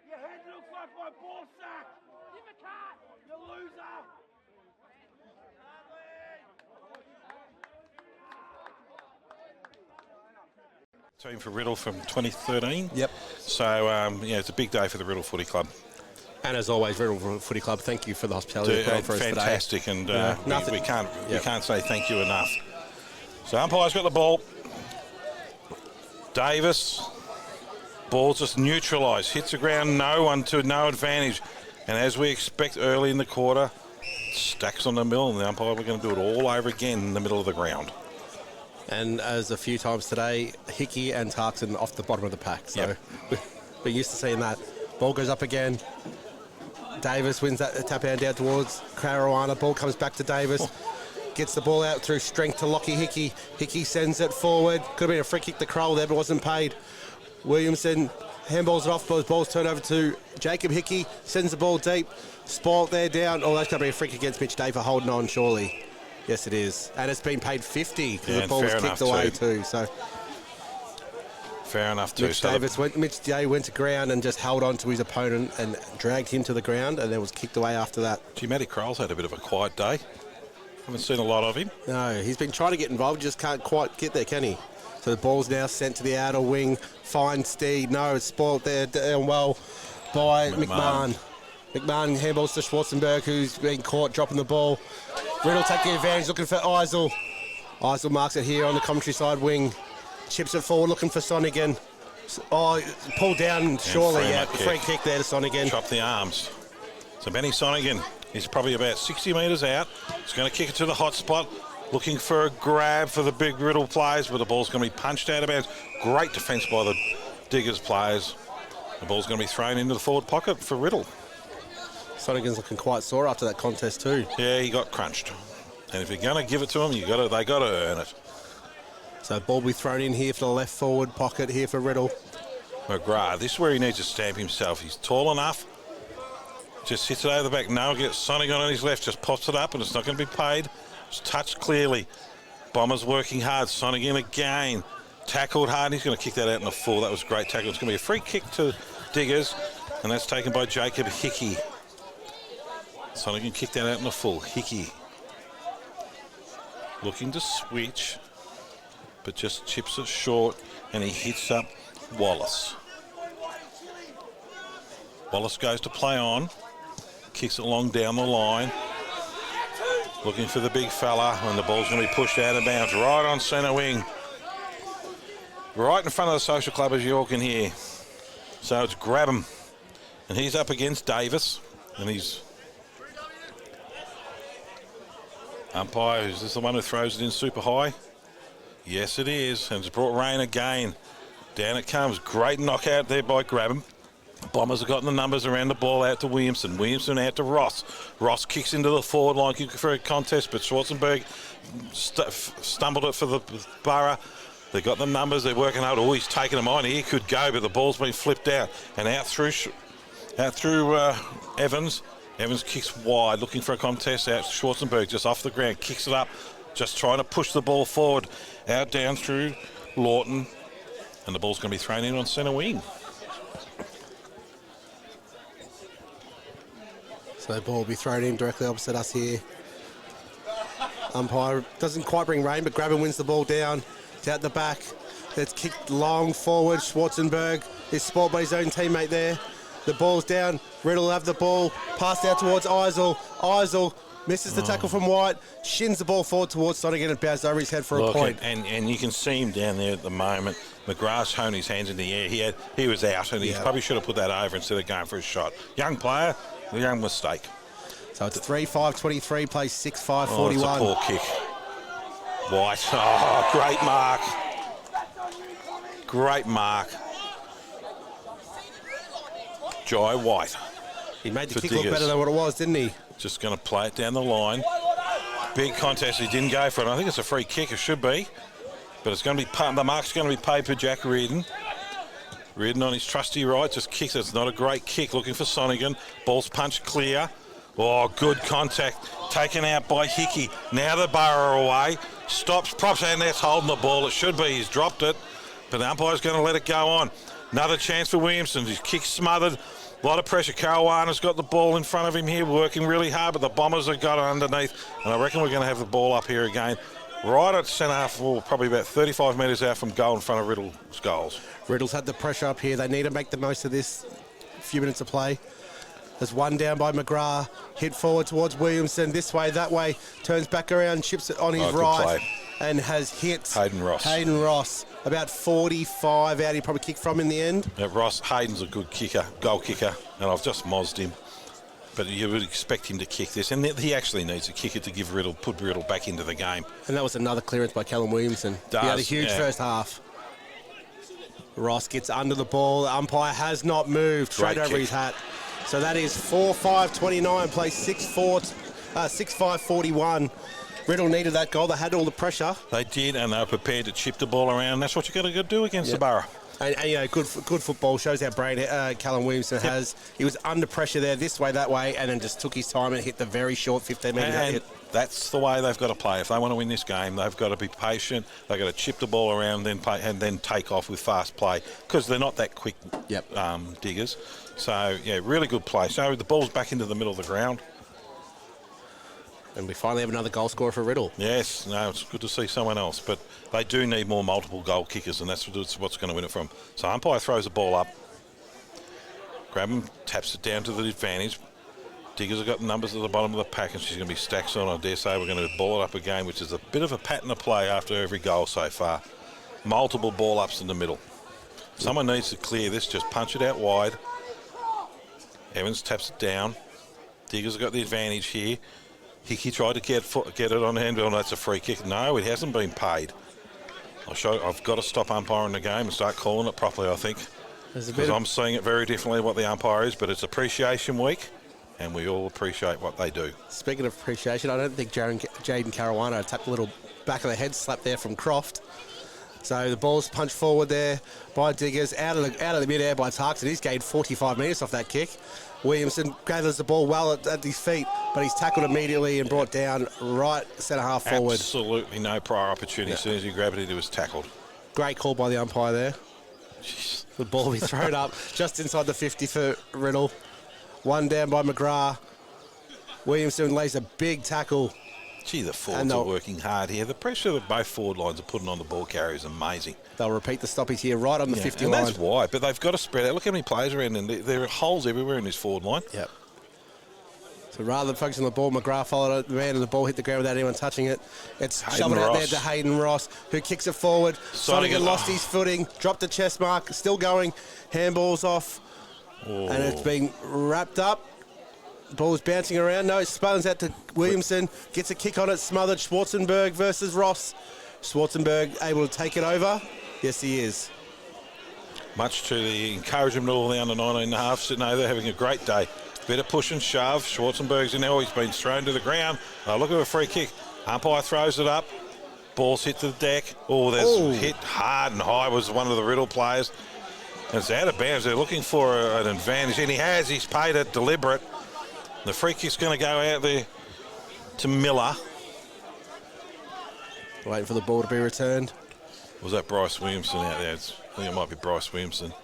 Your head looks like my ball sack. Give a cut. You loser. Team for Riddell from 2013. Yep. So, yeah, it's a big day for the Riddell Footy Club. And as always, Riddell Footy Club, thank you for the hospitality for us today. Fantastic, and we can't say thank you enough. So umpire's got the ball. Davis, ball just neutralised, hits the ground, no advantage. And as we expect early in the quarter, stacks on the middle, and the umpire, we're going to do it all over again in the middle of the ground. And as a few times today, Hickey and Tarkson off the bottom of the pack. So we're used to seeing that. Ball goes up again. Davis wins that tap hand down towards Caruana. Ball comes back to Davis. Gets the ball out through strength to Lockie Hickey. Hickey sends it forward. Could have been a free kick to Kroll there, but wasn't paid. Williamson handballs it off, but the ball's turned over to Jacob Hickey. Sends the ball deep. Spoilt there down. Oh, that's going to be a free kick against Mitch Day for holding on, surely. Yes, it is. And it's been paid 50 because the ball was kicked away too. So fair enough too. Mitch Day went to ground and just held on to his opponent and dragged him to the ground, and then was kicked away after that. Matty Kroll's had a bit of a quiet day. Haven't seen a lot of him. No, he's been trying to get involved, just can't quite get there, can he? So the ball's now sent to the outer wing. Fine Steed. No, it's spoilt there down well by McMahon. McMahon handballs to Schwarzenberg, who's been caught dropping the ball. Riddell take the advantage, looking for Eisel. Eisel marks it here on the commentary side wing. Chips it forward, looking for Sonigan. Oh, pulled down, surely, free kick there to Sonigan. Chop the arms. So Benny Sonigan is probably about 60 metres out. He's going to kick it to the hot spot, looking for a grab for the big Riddell players, but the ball's going to be punched out of bounds. Great defence by the Diggers players. The ball's going to be thrown into the forward pocket for Riddell. Sonigan's looking quite sore after that contest too. Yeah, he got crunched. And if you're going to give it to him, they got to earn it. So ball will be thrown in here for the left forward pocket here for Riddell. McGrath. This is where he needs to stamp himself. He's tall enough. Just hits it over the back. No, gets Sonic on his left. Just pops it up, and it's not going to be paid. It's touched clearly. Bombers working hard. Sonic in again. Tackled hard. He's going to kick that out in the full. That was a great tackle. It's going to be a free kick to Diggers, and that's taken by Jacob Hickey. Sonic can kick that out in the full. Hickey looking to switch, but just chips it short, and he hits up Wallace. Wallace goes to play on. Kicks it long down the line. Looking for the big fella, and the ball's going to be pushed out of bounds right on centre wing. Right in front of the Social Club, as you all can hear. So it's grab him. And he's up against Davis. And he's... Umpire, is this the one who throws it in super high? Yes, it is. And it's brought rain again. Down it comes. Great knockout there by Grabham. Bombers have gotten the numbers around the ball out to Williamson. Williamson out to Ross. Ross kicks into the forward line for a contest, but Schwarzenberg stumbled it for the Borough. They've got the numbers. They're working hard. Oh, he's taken them on. He could go, but the ball's been flipped out. And out through Evans. Evans kicks wide, looking for a contest. Out to Schwarzenberg, just off the ground. Kicks it up, just trying to push the ball forward. Out down through Lawton. And the ball's going to be thrown in on centre wing. So the ball will be thrown in directly opposite us here. Umpire doesn't quite bring rain, but Grabber wins the ball down. It's out the back. It's kicked long forward. Schwarzenberg is spotted by his own teammate there. The ball's down. Riddell will have the ball. Passed out towards Eisel. Eisel misses the tackle from White. Shins the ball forward towards Sonic, and it bounces over his head for a point. And you can see him down there at the moment. McGrath's holding his hands in the air. He was out, and he probably should have put that over instead of going for a shot. Young player. The young mistake. So it's 3-5-23, plays 6-5-41. Oh, it's a poor kick. White. Oh, great mark. Great mark. Jai White. He made the kick look better than what it was, didn't he? Just going to play it down the line. Big contest. He didn't go for it. I think it's a free kick. It should be. But it's going to be the mark's going to be paid for Jack Reardon. Reardon on his trusty right, just kicks it. It's not a great kick, looking for Sonigan. Ball's punched clear. Oh, good contact. Taken out by Hickey. Now the Borough away. Stops, props, and that's holding the ball. It should be. He's dropped it. But the umpire's going to let it go on. Another chance for Williamson. His kick smothered. A lot of pressure. Caruana's got the ball in front of him here, working really hard, but the Bombers have got it underneath. And I reckon we're going to have the ball up here again. Right at centre half, probably about 35 metres out from goal in front of Riddell's goals. Riddell's had the pressure up here. They need to make the most of this few minutes of play. There's one down by McGrath. Hit forward towards Williamson. This way, that way. Turns back around, chips it on his right. And has hit Hayden Ross. About 45 out. He probably kicked from in the end. Yeah, Hayden's a good kicker, goal kicker. And I've just mozzed him. But you would expect him to kick this. And he actually needs a kicker to put Riddell back into the game. And that was another clearance by Callum Williamson. He had a huge first half. Ross gets under the ball. The umpire has not moved. Straight over his hat. So that is 4-5-29, plays 6-5-41. Riddell needed that goal. They had all the pressure. They did, and they were prepared to chip the ball around. That's what you've got to do against the Borough. And you know, good football shows how brain Callum Williamson has. He was under pressure there, this way, that way, and then just took his time and hit the very short 15-metre hit. That's the way they've got to play. If they want to win this game, they've got to be patient. They've got to chip the ball around and then take off with fast play, because they're not that quick Diggers. So, yeah, really good play. So the ball's back into the middle of the ground. And we finally have another goal scorer for Riddell. Yes, no, it's good to see someone else. But they do need more multiple goal kickers, and that's what's going to win it from. So umpire throws the ball up. Grabham taps it down to the advantage. Diggers have got numbers at the bottom of the pack, and she's going to be stacks on. I dare say we're going to ball it up again, which is a bit of a pattern of play after every goal so far. Multiple ball ups in the middle. Someone needs to clear this. Just punch it out wide. Evans taps it down. Diggers have got the advantage here. Hickey tried to get it on hand. Oh, that's a free kick. No, it hasn't been paid. I've got to stop umpiring the game and start calling it properly, I think. Because I'm seeing it very differently what the umpire is, but it's appreciation week, and we all appreciate what they do. Speaking of appreciation, I don't think Jaden Caruana tapped a little back of the head slap there from Croft. So the ball's punched forward there by Diggers, out of the mid-air by Tarks, and he's gained 45 metres off that kick. Williamson gathers the ball well at his feet, but he's tackled immediately and brought down right centre-half forward. Absolutely no prior opportunity. As soon as he grabbed it, he was tackled. Great call by the umpire there. Jeez. The ball will be thrown up just inside the 50 for Riddell. One down by McGrath. Williamson lays a big tackle. Gee, the forwards are working hard here. The pressure that both forward lines are putting on the ball carrier is amazing. They'll repeat the stoppage here right on the 50 and line. that's why, but they've got to spread out. Look how many players are in, and there are holes everywhere in this forward line. Yep. So rather than focus on the ball, McGrath followed the man and the ball hit the ground without anyone touching it. It's shoving it out there to Hayden Ross, who kicks it forward. Sonigan lost his footing, dropped the chest mark, still going. Handball's off, and it's been wrapped up. Ball's bouncing around. No, it spins out to Williamson. Gets a kick on it, smothered. Schwarzenberg versus Ross. Schwarzenberg able to take it over. Yes, he is. Much to the encouragement of all the under 19.5 sitting over there having a great day. Bit of push and shove. Schwarzenberg's in there. He's been thrown to the ground. Oh, look at a free kick. Umpire throws it up. Ball's hit to the deck. Oh, there's hit hard and high was one of the Riddell players. And it's out of bounds. They're looking for an advantage, and he has. He's paid it deliberate. The free kick's going to go out there to Miller. Waiting for the ball to be returned. Was that Bryce Williamson out there? I think it might be Bryce Williamson.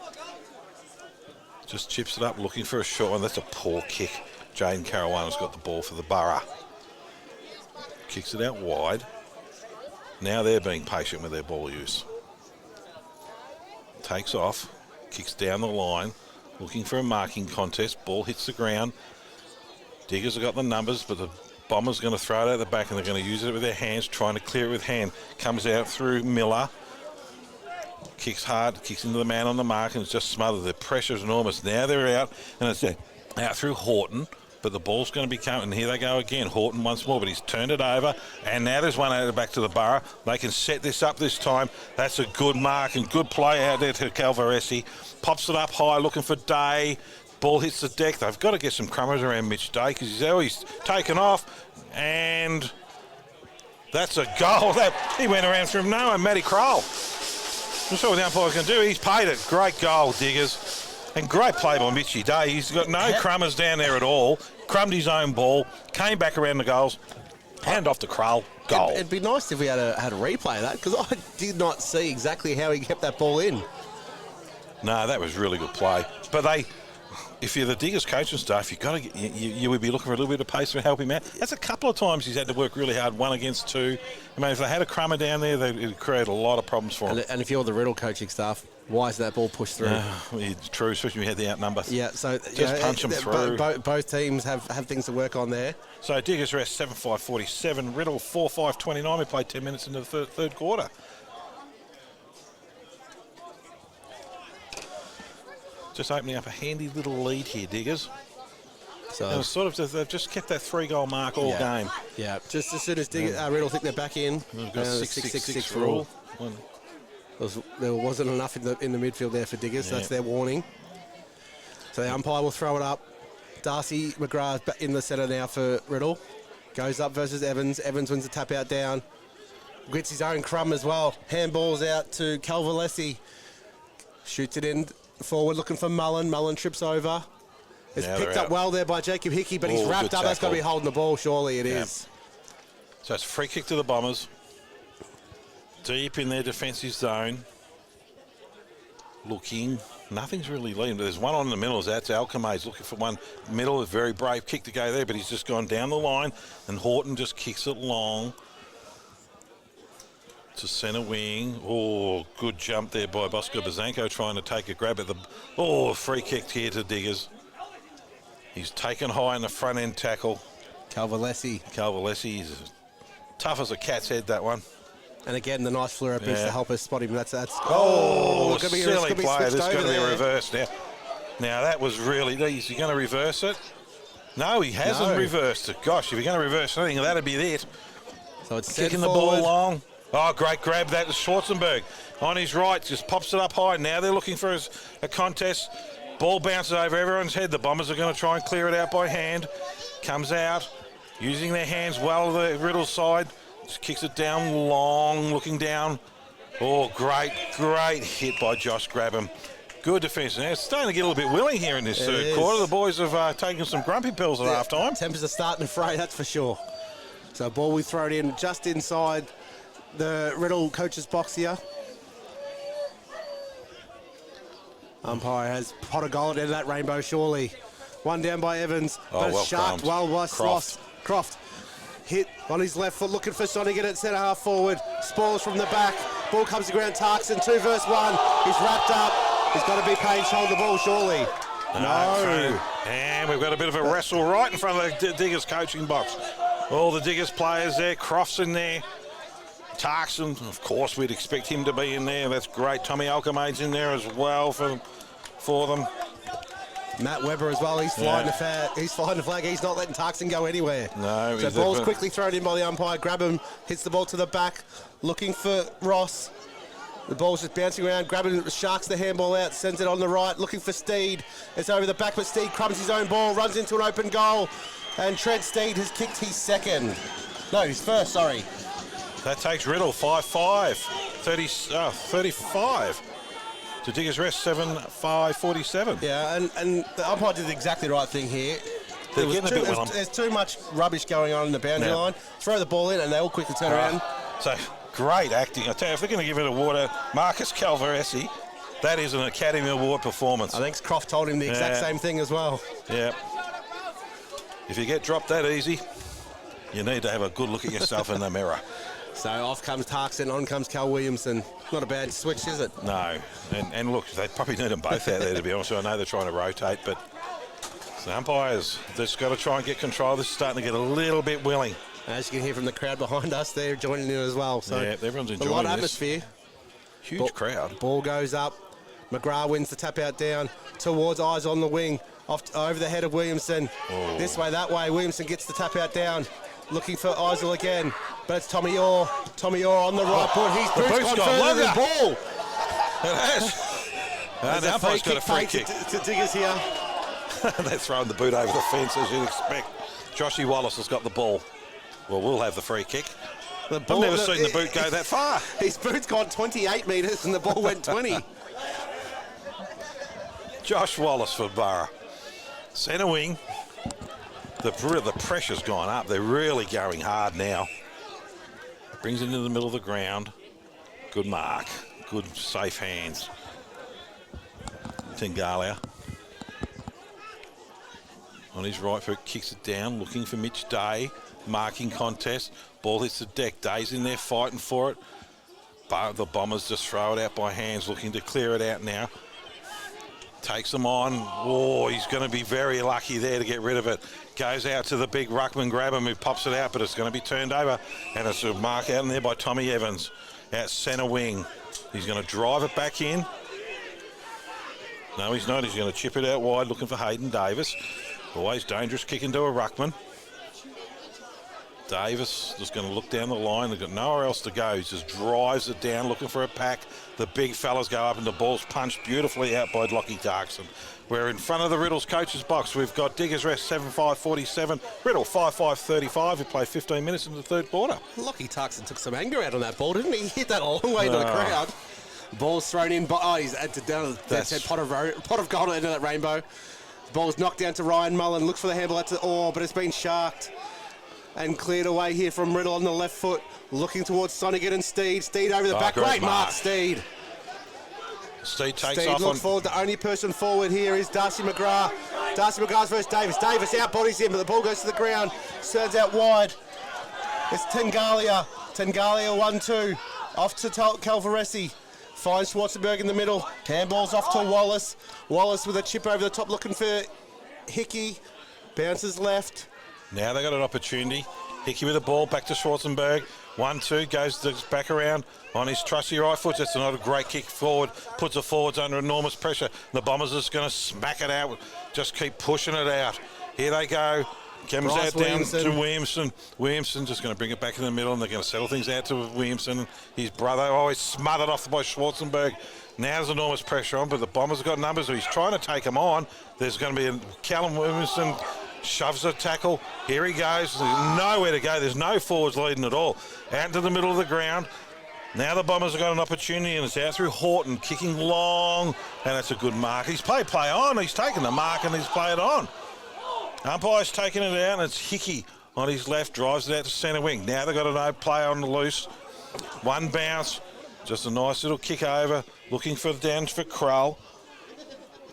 Just chips it up, looking for a shot one. That's a poor kick. Jaden Caruana's got the ball for the Borough. Kicks it out wide. Now they're being patient with their ball use. Takes off, kicks down the line, looking for a marking contest. Ball hits the ground. Diggers have got the numbers, but the Bombers going to throw it out the back, and they're going to use it with their hands, trying to clear it with hand. Comes out through Miller. Kicks hard, kicks into the man on the mark, and it's just smothered. The pressure is enormous. Now they're out, and it's out through Horton, but the ball's going to be coming. And here they go again. Horton once more, but he's turned it over, and now there's one out back to the Borough. They can set this up this time. That's a good mark and good play out there to Calvaresi. Pops it up high, looking for Day. Ball hits the deck. They've got to get some crummers around Mitch Day because he's always taken off, and that's a goal. He went around from nowhere. Matty Kroll. I'm sure what the umpire can do. He's paid it. Great goal, Diggers. And great play by Mitchy Day. He's got no crummers down there at all. Crummed his own ball. Came back around the goals. Hand off to Kroll. Goal. It'd be nice if we had a replay of that, because I did not see exactly how he kept that ball in. No, that was really good play. But if you're the Diggers coaching staff, you would be looking for a little bit of pace to help him out. That's a couple of times he's had to work really hard, 1 against 2. I mean, if they had a crummer down there, it would create a lot of problems for him. And if you're the Riddell coaching staff, why is that ball pushed through? It's true, especially when you had the outnumber. Yeah, so just punch them through. Both teams have things to work on there. So Diggers rest 7-5-47. Riddell 4-5-29. We played 10 minutes into the third quarter. Just opening up a handy little lead here, Diggers. So they've just kept that 3-goal mark all game. Yeah, just as soon as Riddell think they're back in. We've got 6-6-6 rule. There wasn't enough in the midfield there for Diggers. So that's their warning. So the umpire will throw it up. Darcy McGrath in the centre now for Riddell. Goes up versus Evans. Evans wins the tap out down. Gets his own crumb as well. Handballs out to Calvalesi. Shoots it in. Forward looking for Mullen. Mullen trips over. It's picked up well there by Jacob Hickey, but he's wrapped up. That's got to be holding the ball, surely it is. So it's a free kick to the Bombers. Deep in their defensive zone. Looking. Nothing's really leading, but there's one on in the middle. That's Alchemase looking for one middle. A very brave kick to go there, but he's just gone down the line, and Horton just kicks it long. To centre wing. Oh, good jump there by Bosco Bazanko trying to take a grab at the... Oh, free kick here to Diggers. He's taken high in the front end tackle. Calvalesi is tough as a cat's head, that one. And again, the nice fluoro pitch to help us spot him. That's silly play. This is going to be reversed now. Now, that was really... Is he going to reverse it? No, he hasn't reversed it. Gosh, if you're going to reverse anything, that'd be it. So it's kicking the ball long. Oh, great grab that to Schwarzenberg. On his right, just pops it up high. Now they're looking for a contest. Ball bounces over everyone's head. The Bombers are going to try and clear it out by hand. Comes out, using their hands well to the Riddell side. Just kicks it down long, looking down. Oh, great hit by Josh Grabham. Good defence. Now it's starting to get a little bit willing here in this third quarter. The boys have taken some grumpy pills at half time. Tempers are starting to fray, that's for sure. So ball we throw it in just inside the Riddell coach's box here. Umpire has pot of gold into that rainbow, surely. One down by Evans, but well it's sharked crumbed. well by Croft. Croft. Hit on his left foot, looking for Sonny, get it centre half forward. Spoils from the back. Ball comes to ground, Tarkson, 2 versus 1. He's wrapped up. He's got to be paid shoulder ball, surely. No. And we've got a bit of a wrestle right in front of the Diggers coaching box. All the Diggers players there. Croft's in there. Tarkson, of course, we'd expect him to be in there. That's great. Tommy Alchemade's in there as well for them. Matt Webber as well. He's flying the flag. He's flying the flag. He's not letting Tarkson go anywhere. No. So ball's quickly thrown in by the umpire. Grabham hits the ball to the back, looking for Ross. The ball's just bouncing around. Grabham sharks the handball out, sends it on the right, looking for Steed. It's over the back, but Steed crumbs his own ball, runs into an open goal, and Trent Steed has kicked his second. No, his first, sorry. That takes Riddell 5-5, 35 to Diggers Rest 7-5-47. Yeah, and the umpire did exactly the right thing here. There's too much rubbish going on in the boundary line. Throw the ball in, and they all quickly turn around. So great acting. I tell you, if they're going to give it an award, Marcus Calvaresi, that is an Academy Award performance. I think Croft told him the exact same thing as well. Yeah. If you get dropped that easy, you need to have a good look at yourself in the mirror. So off comes Tarkson, on comes Cal Williamson. Not a bad switch, is it? No. And look, they probably need them both out there, to be honest. I know they're trying to rotate, but the umpires, they've got to try and get control. This is starting to get a little bit willing. As you can hear from the crowd behind us, they're joining in as well. So yeah, everyone's enjoying a lot of this. atmosphere. Huge crowd. Ball goes up. McGrath wins the tap out down towards Eyes on the wing. Over the head of Williamson. Oh. This way, that way. Williamson gets the tap out down. Looking for Eisel again, but it's Tommy Orr. Tommy Orr on the right foot. His boot's gone further than ball. It has. And the umpire's got a free kick. To Diggers here. They're throwing the boot over the fence, as you'd expect. Joshy Wallace has got the ball. Well, we'll have the free kick. I've never seen the boot go that far. His boot's gone 28 metres and the ball went 20. Josh Wallace for Borough. Centre wing. The pressure's gone up. They're really going hard now. Brings it into the middle of the ground. Good mark. Good safe hands. Tengalia. On his right foot, kicks it down, looking for Mitch Day. Marking contest. Ball hits the deck. Day's in there fighting for it. But the Bombers just throw it out by hands, looking to clear it out now. Takes them on. Oh, he's going to be very lucky there to get rid of it. Goes out to the big ruckman Grabham, who pops it out, but it's going to be turned over. And it's a mark out in there by Tommy Evans. Out centre wing. He's going to drive it back in. No, he's not. He's going to chip it out wide, looking for Hayden Davis. Always dangerous kick into a ruckman. Davis just going to look down the line. They've got nowhere else to go. He just drives it down, looking for a pack. The big fellas go up and the ball's punched beautifully out by Lockie Tarkson. We're in front of the Riddell's coach's box. We've got Diggers Rest 7-5-47. Riddell 5-5-35. We play 15 minutes in the third quarter. Lockie Tarkson took some anger out on that ball, didn't he? He hit that a long way into the crowd. Ball's thrown in. He's down the pot of gold into that rainbow. The ball's knocked down to Ryan Mullen. Looks for the handle. But it's been sharked. And cleared away here from Riddell on the left foot. Looking towards Sonigan and Steed. Steed over the back. Great mark, Steed. Steed takes Steed off looks forward. The only person forward here is Darcy McGrath. Darcy McGrath versus Davis. Davis outbodies him, but the ball goes to the ground. Turns out wide. It's Tengalia. Tengalia 1-2. Off to Calvaresi. Finds Schwarzenberg in the middle. Handballs off to Wallace. Wallace with a chip over the top looking for Hickey. Bounces left. Now they got an opportunity. Hickey with the ball back to Schwarzenberg. 1-2 goes back around on his trusty right foot. That's not a great kick forward. Puts the forwards under enormous pressure. The Bombers are just going to smack it out. Just keep pushing it out. Here they go. Comes out down to Williamson. Williamson just going to bring it back in the middle, and they're going to settle things out to Williamson. His brother always smothered off by Schwarzenberg. Now there's enormous pressure on, but the Bombers have got numbers. So he's trying to take them on. There's going to be a Callum Williamson. Shoves a tackle. Here he goes. There's nowhere to go. There's no forwards leading at all. Out into the middle of the ground. Now the Bombers have got an opportunity, and it's out through Horton, kicking long, and that's a good mark. He's play on. He's taken the mark, and he's played on. Umpire's taking it out, and it's Hickey on his left, drives it out to centre wing. Now they've got a no play on the loose. One bounce, just a nice little kick over, looking for the downs for Krull.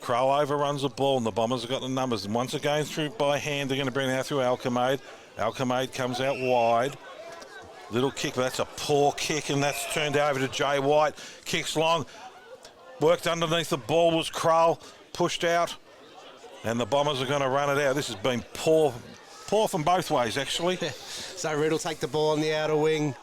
Krull overruns the ball, and the Bombers have got the numbers. And once again through by hand, they're going to bring it out through Alchemade. Alchemade comes out wide. Little kick, but that's a poor kick, and that's turned over to Jay White. Kicks long, worked underneath the ball was Krull, pushed out, and the Bombers are going to run it out. This has been poor from both ways, actually. So Riddell take the ball on the outer wing,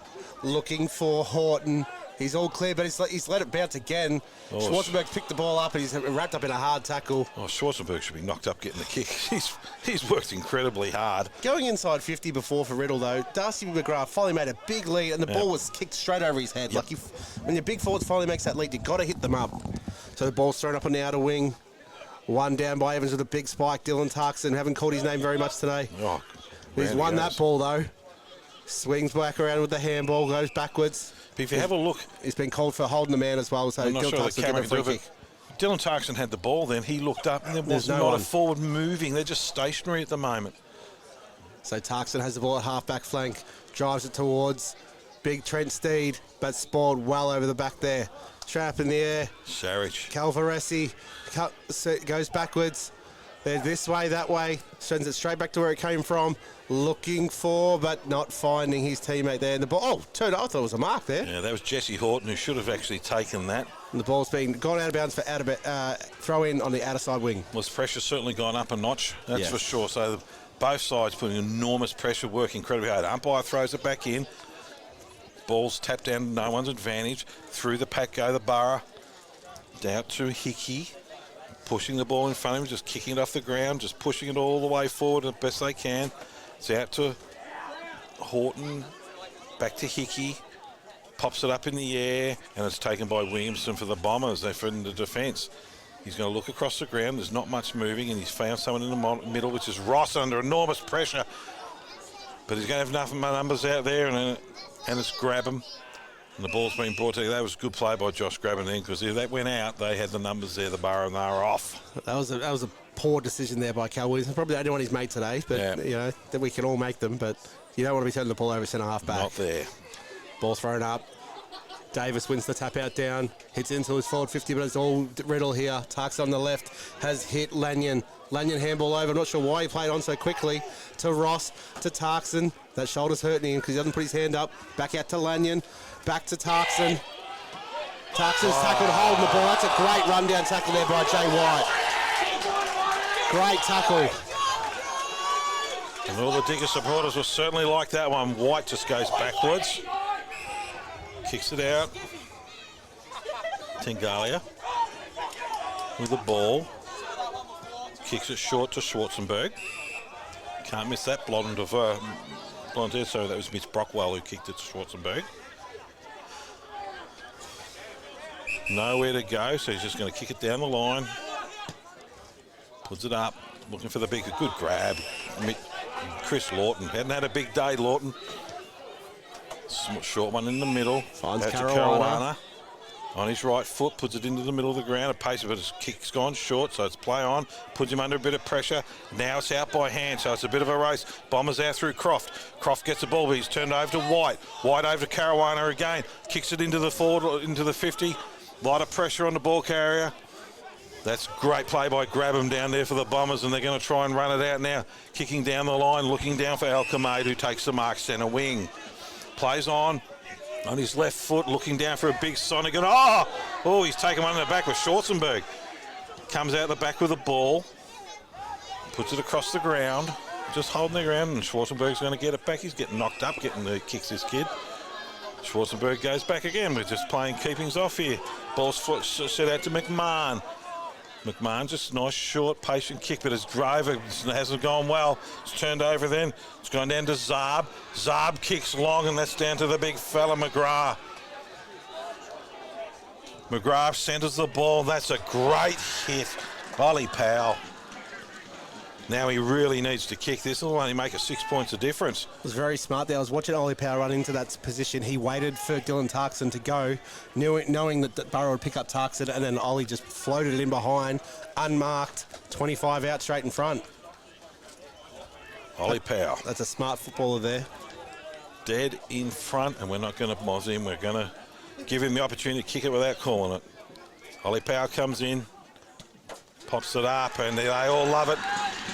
looking for Horton. He's all clear, but he's let it bounce again. Oh, Schwarzenberg picked the ball up, and he's wrapped up in a hard tackle. Oh, Schwarzenberg should be knocked up getting the kick. He's worked incredibly hard. Going inside 50 before for Riddell, though, Darcy McGrath finally made a big lead, and the ball was kicked straight over his head. Yep. Like, when your big forward finally makes that lead, you've got to hit them up. So the ball's thrown up on the outer wing. One down by Evans with a big spike. Dylan Tarkson, haven't called his name very much today. Oh, He's won that ball, though. Swings back around with the handball, goes backwards. But if you have a look, He's been called for holding the man as well, so I'm not Dylan sure the Tarkson camera getting a can free do it. kick. Dylan Tarkson had the ball then. He looked up, and there was There's no not one. a forward moving. They're just stationary at the moment. So Tarkson has the ball at half-back flank, drives it towards big Trent Steed, but spoiled well over the back there. Trap in the air. Sarich. Calvaresi goes backwards. They're this way, that way. Sends it straight back to where it came from. Looking for, but not finding his teammate there. And the ball, I thought it was a mark there. Yeah, that was Jesse Horton who should have actually taken that. And the ball's been gone out of bounds for throw in on the outer side wing. Well, the pressure's certainly gone up a notch, that's Yes. for sure. So both sides putting enormous pressure, working incredibly hard. Umpire throws it back in. Ball's tapped down, no one's advantage. Through the pack go the Borough. Down to Hickey. Pushing the ball in front of him, just kicking it off the ground, just pushing it all the way forward as best they can. It's out to Horton, back to Hickey, pops it up in the air, and it's taken by Williamson for the Bombers. They're in the defence. He's going to look across the ground. There's not much moving, and he's found someone in the middle, which is Ross under enormous pressure. But he's going to have enough numbers out there, and it's grab him. And the ball's been brought to. That was a good play by Josh Grabban then, because if that went out, they had the numbers there, the Borough, and they were off. That was a poor decision there by Cal Williams. Probably the only one he's made today, but that we can all make them. But you don't want to be turning the ball over centre half back. Not there. Ball thrown up. Davis wins the tap out down, hits into his forward 50, but it's all Riddell here. Tarks on the left has hit Lanyon. Lanyon handball over. I'm not sure why he played on so quickly. To Ross, to Tarkson. That shoulder's hurting him because he doesn't put his hand up. Back out to Lanyon. Back to Tarkson. Tarkson's tackled, holding the ball. That's a great rundown tackle there by Jay White. Great tackle. And all the Digger supporters will certainly like that one. White just goes backwards. Kicks it out. Tengalia with the ball. Kicks it short to Schwarzenberg. Can't miss that. Blonde, so that was Mitch Brockwell who kicked it to Schwarzenberg. Nowhere to go, so he's just going to kick it down the line. Puts it up, looking for the big, good grab. Chris Lawton, hadn't had a big day, Lawton. Short one in the middle. Finds Out to Caruana. On his right foot, puts it into the middle of the ground. A pace, but his kick's gone short, so it's play on. Puts him under a bit of pressure. Now it's out by hand, so it's a bit of a race. Bombers out through Croft. Croft gets the ball, but he's turned over to White. White over to Caruana again. Kicks it into the forward, into the 50. Lot of pressure on the ball carrier. That's great play by Grabham down there for the Bombers, and they're going to try and run it out now. Kicking down the line, looking down for Alchemade, who takes the mark centre wing. Plays on his left foot, looking down for a big Sonic, and he's taken one in the back with Schwarzenberg. Comes out the back with the ball, puts it across the ground, just holding the ground, and Schwarzenberg's going to get it back. He's getting knocked up, getting the kicks, this kid. Schwarzenberg goes back again. We're just playing keepings off here. Ball's set out to McMahon. McMahon, just a nice, short, patient kick, but his driver hasn't gone well. It's turned over then. It's gone down to Zarb. Zarb kicks long, and that's down to the big fella, McGrath. McGrath centres the ball. That's a great hit. Ollie Powell. Now he really needs to kick this. It'll only make it 6 points of difference. It was very smart there. I was watching Ollie Power run into that position. He waited for Dylan Tarkson to go, knowing that Burrow would pick up Tarkson, and then Ollie just floated it in behind, unmarked, 25 out straight in front. Ollie Power. That's a smart footballer there. Dead in front, and we're not going to moz him. We're going to give him the opportunity to kick it without calling it. Ollie Power comes in, pops it up, and they all love it.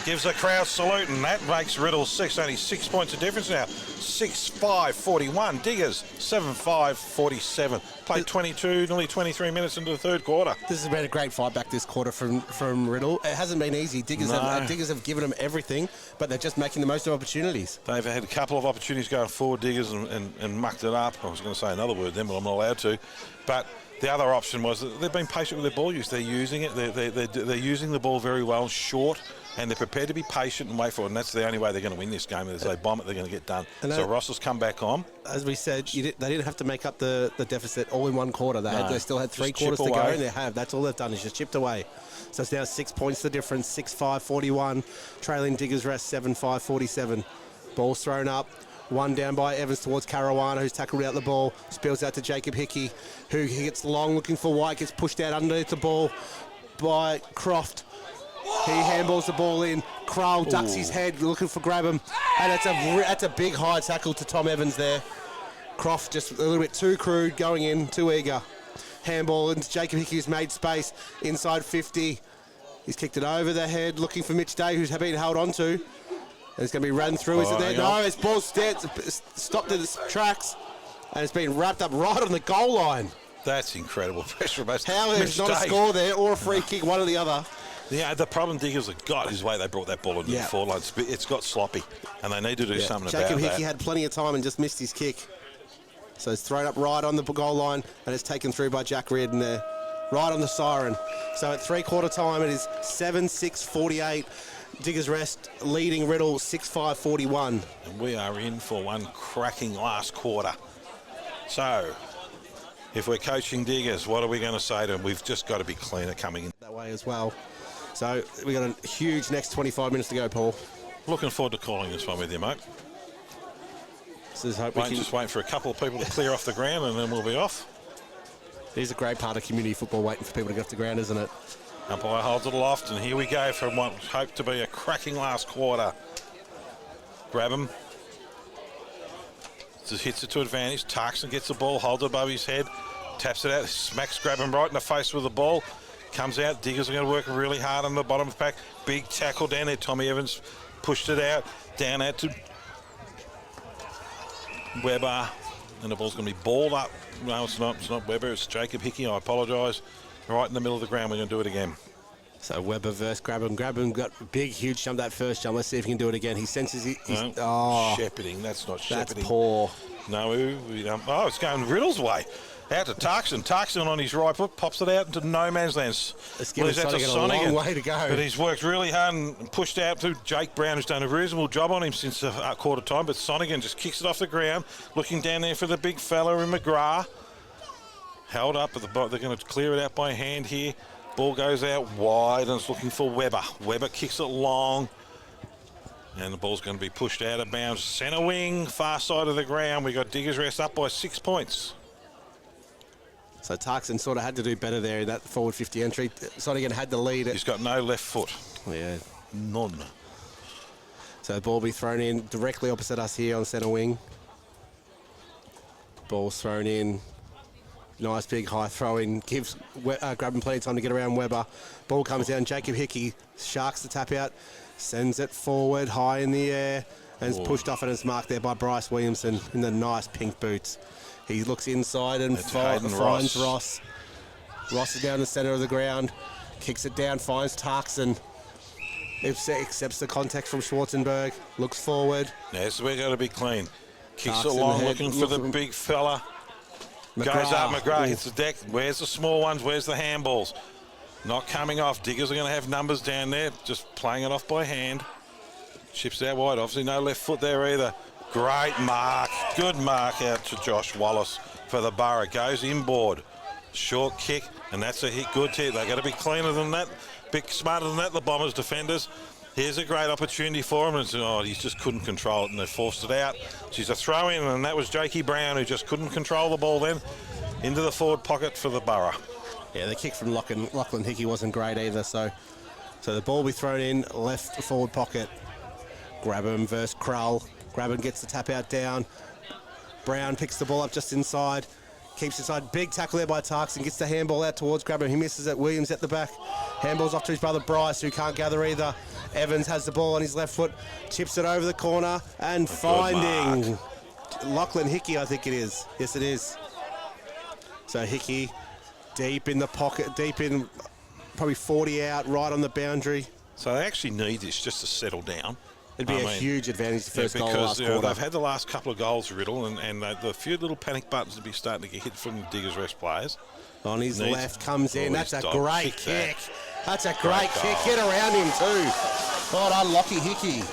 Gives the crowd salute, and that makes Riddell 6. Only 6 points of difference now. 6-5-41. Diggers 7-5-47. Played 22, nearly 23 minutes into the third quarter. This has been a great fight back this quarter from Riddell. It hasn't been easy. Diggers have given them everything, but they're just making the most of opportunities. They've had a couple of opportunities going forward, Diggers, and mucked it up. I was going to say another word then, but I'm not allowed to. But the other option was that they've been patient with their ball use. They're using it. They're using the ball very well, short, and they're prepared to be patient and wait for it. And that's the only way they're going to win this game. If they bomb it, they're going to get done. So Ross has come back on. As we said, they didn't have to make up the deficit all in one quarter. They still had 3 quarters to go, and they have. That's all they've done is just chipped away. So it's now 6 points the difference, 6-5-41. Trailing Diggers Rest 7-5-47. Ball's thrown up. One down by Evans towards Caruana, who's tackled out the ball. Spills out to Jacob Hickey, who gets long looking for White, gets pushed out underneath the ball by Croft. He handballs the ball in. Krull ducks his head, looking for grab him. And that's a big high tackle to Tom Evans there. Croft just a little bit too crude, going in, too eager. Handball into Jacob Hickey, who's made space inside 50. He's kicked it over the head, looking for Mitch Day, who's been held on to. And it's going to be run through. Is it there? No, it's ball stopped at its tracks. And it's been wrapped up right on the goal line. That's incredible pressure. How there's not a score there or a free kick, one or the other. Yeah, the problem Diggers have got is the way they brought that ball into the forward line. It's got sloppy, and they need to do something about that. Jacob Hickey had plenty of time and just missed his kick. So it's thrown up right on the goal line, and it's taken through by Jack Reardon there, right on the siren. So at three-quarter time, it is 7-6-48. Diggers Rest leading Riddell 6-5-41. And we are in for one cracking last quarter. So, if we're coaching Diggers, what are we going to say to them? We've just got to be cleaner coming in that way as well. So we've got a huge next 25 minutes to go, Paul. Looking forward to calling this one with you, mate. So just waiting for a couple of people to clear off the ground, and then we'll be off. It is a great part of community football, waiting for people to get off the ground, isn't it? Umpire holds it aloft, and here we go from what hoped to be a cracking last quarter. Grab him. Just hits it to advantage. Tarkson gets the ball, holds it above his head, taps it out, smacks grab him right in the face with the ball. Comes out. Diggers are going to work really hard on the bottom of the pack. Big tackle down there. Tommy Evans pushed it out. Down out to Weber. And the ball's going to be balled up. No, it's not. It's not Weber. It's Jacob Hickey. I apologise. Right in the middle of the ground. We're going to do it again. So Weber versus Grabham. Grabham got a big, huge jump that first jump. Let's see if he can do it again. He senses shepherding. That's not shepherding. That's poor. No. It's going Riddell's way. Out to Tarkson. Tarkson on his right foot pops it out into no man's land. It's given Sonigan a long way to go. But he's worked really hard and pushed out to Jake Brown, who's done a reasonable job on him since the quarter time. But Sonigan just kicks it off the ground, looking down there for the big fella in McGrath. Held up at the bottom. They're going to clear it out by hand here. Ball goes out wide and it's looking for Weber. Weber kicks it long. And the ball's going to be pushed out of bounds. Centre wing, far side of the ground. We got Diggers Rest up by 6 points. So Tarkson sort of had to do better there in that forward 50 entry. Sonigan had the lead. He's got no left foot. Yeah. None. So the ball will be thrown in directly opposite us here on centre wing. Ball's thrown in. Nice big high throw in. Gives Grabham plenty of time to get around Weber. Ball comes down. Jacob Hickey sharks the tap out. Sends it forward high in the air. And it's pushed off and it's marked there by Bryce Williamson in the nice pink boots. He looks inside and finds Ross. Ross is down the centre of the ground. Kicks it down, finds Tarkson. Accepts the contact from Schwarzenberg. Looks forward. Yes, we're going to be clean. Kicks it long, looking for the big fella. McGrath. Goes up, McGrath hits the deck. Where's the small ones? Where's the handballs? Not coming off. Diggers are going to have numbers down there. Just playing it off by hand. Chips out wide. Obviously no left foot there either. Great mark. Good mark out to Josh Wallace for the Borough. Goes inboard. Short kick, and that's a hit. Good hit. They've got to be cleaner than that. Bit smarter than that, the Bombers defenders. Here's a great opportunity for him. And, he just couldn't control it, and they forced it out. She's a throw in, and that was Jakey Brown, who just couldn't control the ball then into the forward pocket for the Borough. Yeah, the kick from Lachlan Hickey wasn't great either. So the ball will be thrown in left forward pocket. Grabham versus Krull. Grabham gets the tap out down. Brown picks the ball up just inside. Keeps inside. Big tackle there by Tarks and gets the handball out towards Grabham. He misses it. Williams at the back. Handball's off to his brother Bryce, who can't gather either. Evans has the ball on his left foot. Chips it over the corner and finding Lachlan Hickey, I think it is. Yes, it is. So Hickey deep in the pocket, deep in probably 40 out, right on the boundary. So they actually need this just to settle down. It'd be a huge advantage, the first goal last quarter. They've had the last couple of goals, Riddell, and the few little panic buttons to be starting to get hit from the Diggers Rest players. On his left comes in. That's a great kick. That's a great kick. Get around him too. Well done, Lockie Hickey.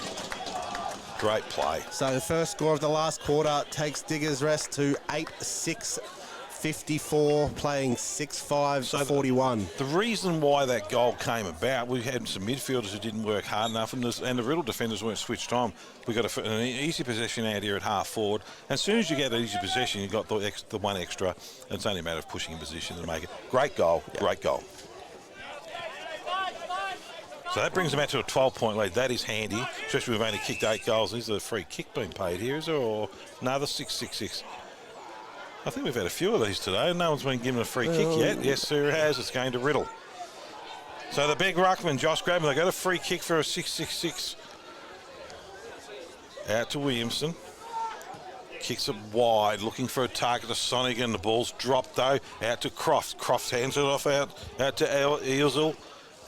Great play. So the first score of the last quarter takes Diggers Rest to 8-6-54, playing 6-5-41. The reason why that goal came about, we had some midfielders who didn't work hard enough, and the Riddell defenders weren't switched on. We got an easy possession out here at half forward. As soon as you get an easy possession, you got the one extra. And it's only a matter of pushing in position to make it. Great goal, great goal. So that brings them out to a 12-point lead. That is handy, especially we've only kicked 8 goals. Is there a free kick being paid here, is there, or another 6-6-6? I think we've had a few of these today. No one's been given a free kick yet. Yes, sir, it has. It's going to Riddell. So the big ruckman, Josh Grabham, they got a free kick for a 6-6-6. Out to Williamson. Kicks it wide, looking for a target to Sonigan. The ball's dropped, though. Out to Croft. Croft hands it off out to Eelsel.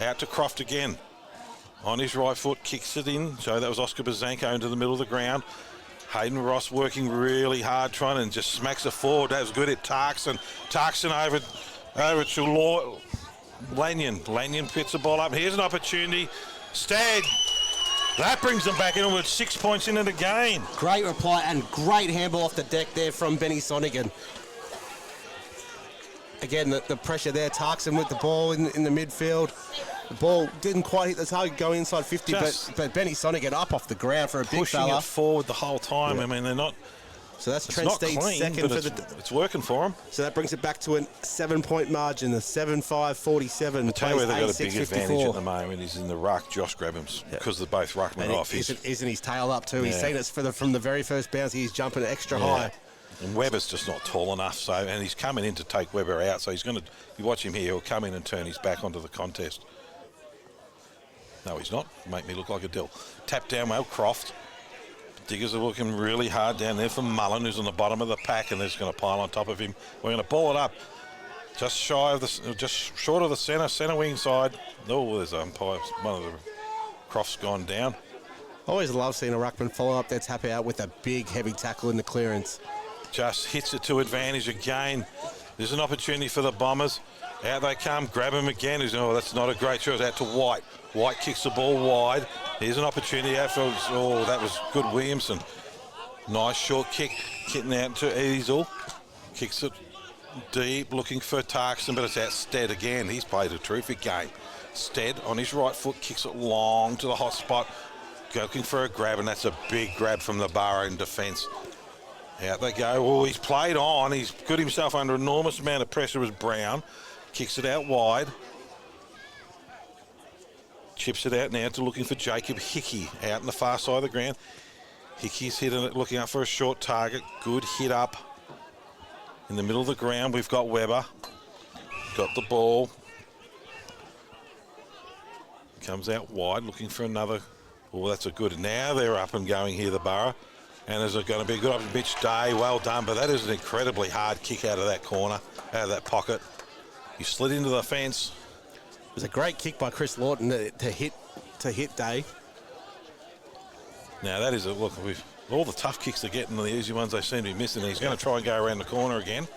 Out to Croft again. On his right foot, kicks it in. So that was Oscar Bazanko into the middle of the ground. Hayden Ross working really hard, trying and just smacks it forward. That was good at Tarkson. Tarkson over to Lanyon. Lanyon pits the ball up. Here's an opportunity. Stagg. That brings them back in with 6 points into the game. Great reply and great handball off the deck there from Benny Sonigan. Again, the pressure there. Tarkson with the ball in the midfield. The ball didn't quite hit the target, go inside 50, but Benny Sonigan up off the ground for a big fella. Pushing it forward the whole time. Yeah. I mean, they're not... So that's Trent Steed's second for it's working for them. So that brings it back to a 7-point margin, the 7-5-47. I tell you where they've got a big advantage at the moment is in the ruck, Josh Grabham's, because they're both ruckmen off. Isn't his tail up too? Yeah. He's seen it from the very first bounce. He's jumping extra high. And Webber's just not tall enough, and he's coming in to take Webber out. So he's going to, you watch him here, he'll come in and turn his back onto the contest. No, he's not. Make me look like a dill. Tap down well, Croft. Diggers are working really hard down there for Mullen, who's on the bottom of the pack, and they're just going to pile on top of him. We're going to ball it up just short of the centre wing side. Oh, there's umpire. One of the Croft's gone down. Always love seeing a ruckman follow up their tap out with a big, heavy tackle in the clearance. Just hits it to advantage again. There's an opportunity for the Bombers. Out they come. Grab him again. That's not a great choice. Out to White. White kicks the ball wide. Here's an opportunity out for... Oh, that was good, Williamson. Nice short kick. Getting out to Easel. Kicks it deep, looking for Tarkson, but it's out Stead again. He's played a terrific game. Stead on his right foot kicks it long to the hot spot. Looking for a grab, and that's a big grab from the Borough in defence. Out they go. Oh, he's played on. He's got himself under enormous amount of pressure as Brown. Kicks it out wide. Chips it out now to looking for Jacob Hickey out in the far side of the ground. Hickey's hitting it, looking up for a short target. Good hit up. In the middle of the ground, we've got Webber. Got the ball. Comes out wide, looking for another. Oh, that's a good. Now they're up and going here, the Borough. And there's going to be a good option. Mitch Day, well done, but that is an incredibly hard kick out of that corner, out of that pocket. He slid into the fence. It was a great kick by Chris Lawton to hit Day. Now that is a look. All the tough kicks they're getting, the easy ones they seem to be missing. He's going to try and go around the corner again.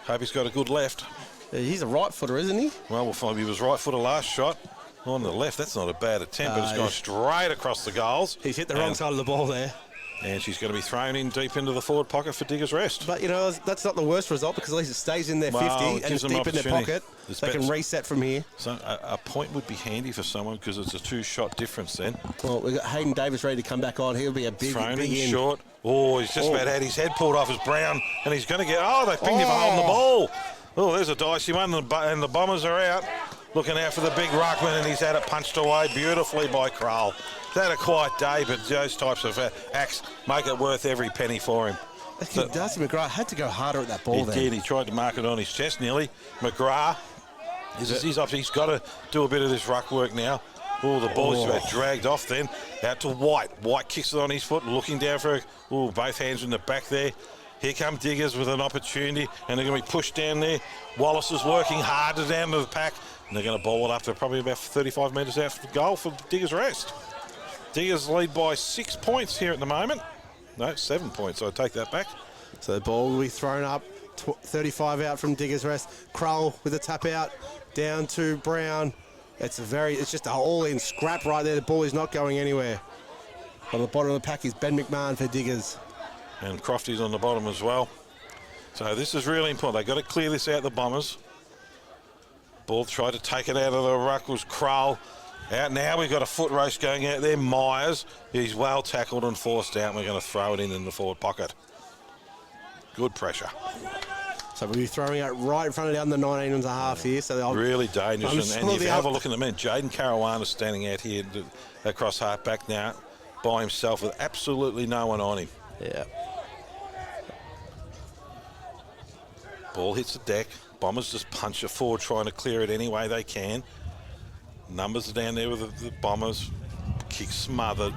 Hope he's got a good left. He's a right footer, isn't he? Well, we'll find he was right footer last shot. On the left, that's not a bad attempt, but it's gone straight across the goals. He's hit the wrong side of the ball there. And she's going to be thrown in deep into the forward pocket for Diggers Rest. But, you know, that's not the worst result because at least it stays in their 50 and it's them deep in their opportunity. pocket. They can reset from here. So a point would be handy for someone because it's a 2-shot difference then. Well, we've got Hayden Davis ready to come back on. He'll be a big in. Short. Oh, he's just about had his head pulled off as Brown, and he's going to get... Oh, they pinged him for holding the ball. Oh, there's a dicey one, and the Bombers are out. Looking out for the big ruckman, and he's had it punched away beautifully by Krull. He's had a quiet day, but those types of acts make it worth every penny for him. Darcy McGrath had to go harder at that ball He did. He tried to mark it on his chest nearly. McGrath, he's got to do a bit of this ruck work now. Oh, the ball's about dragged off then. Out to White. White kicks it on his foot, looking down for it. Oh, both hands in the back there. Here come Diggers with an opportunity, and they're going to be pushed down there. Wallace is working harder down to the pack, and they're going to ball it up to probably about 35 metres out for the goal for Diggers Rest. Diggers lead by 6 points here at the moment. No, 7 points, so I take that back. So the ball will be thrown up, 35 out from Diggers Rest. Krull with a tap out, down to Brown. It's just an all-in scrap right there. The ball is not going anywhere. On the bottom of the pack is Ben McMahon for Diggers. And Crofty's on the bottom as well. So this is really important. They've got to clear this out, the Bombers. Ball tried to take it out of the ruck was Krull. Out now, we've got a foot race going out there. Myers, he's well tackled and forced out. And we're going to throw it in the forward pocket. Good pressure. So we'll be throwing it right in front of down the 19 and a half here. So really dangerous. And if you have a look at the men, Jaden Caruana standing out here across half-back now by himself with absolutely no one on him. Yeah. Ball hits the deck. Bombers just punch it forward, trying to clear it any way they can. Numbers are down there with the Bombers. Kick smothered.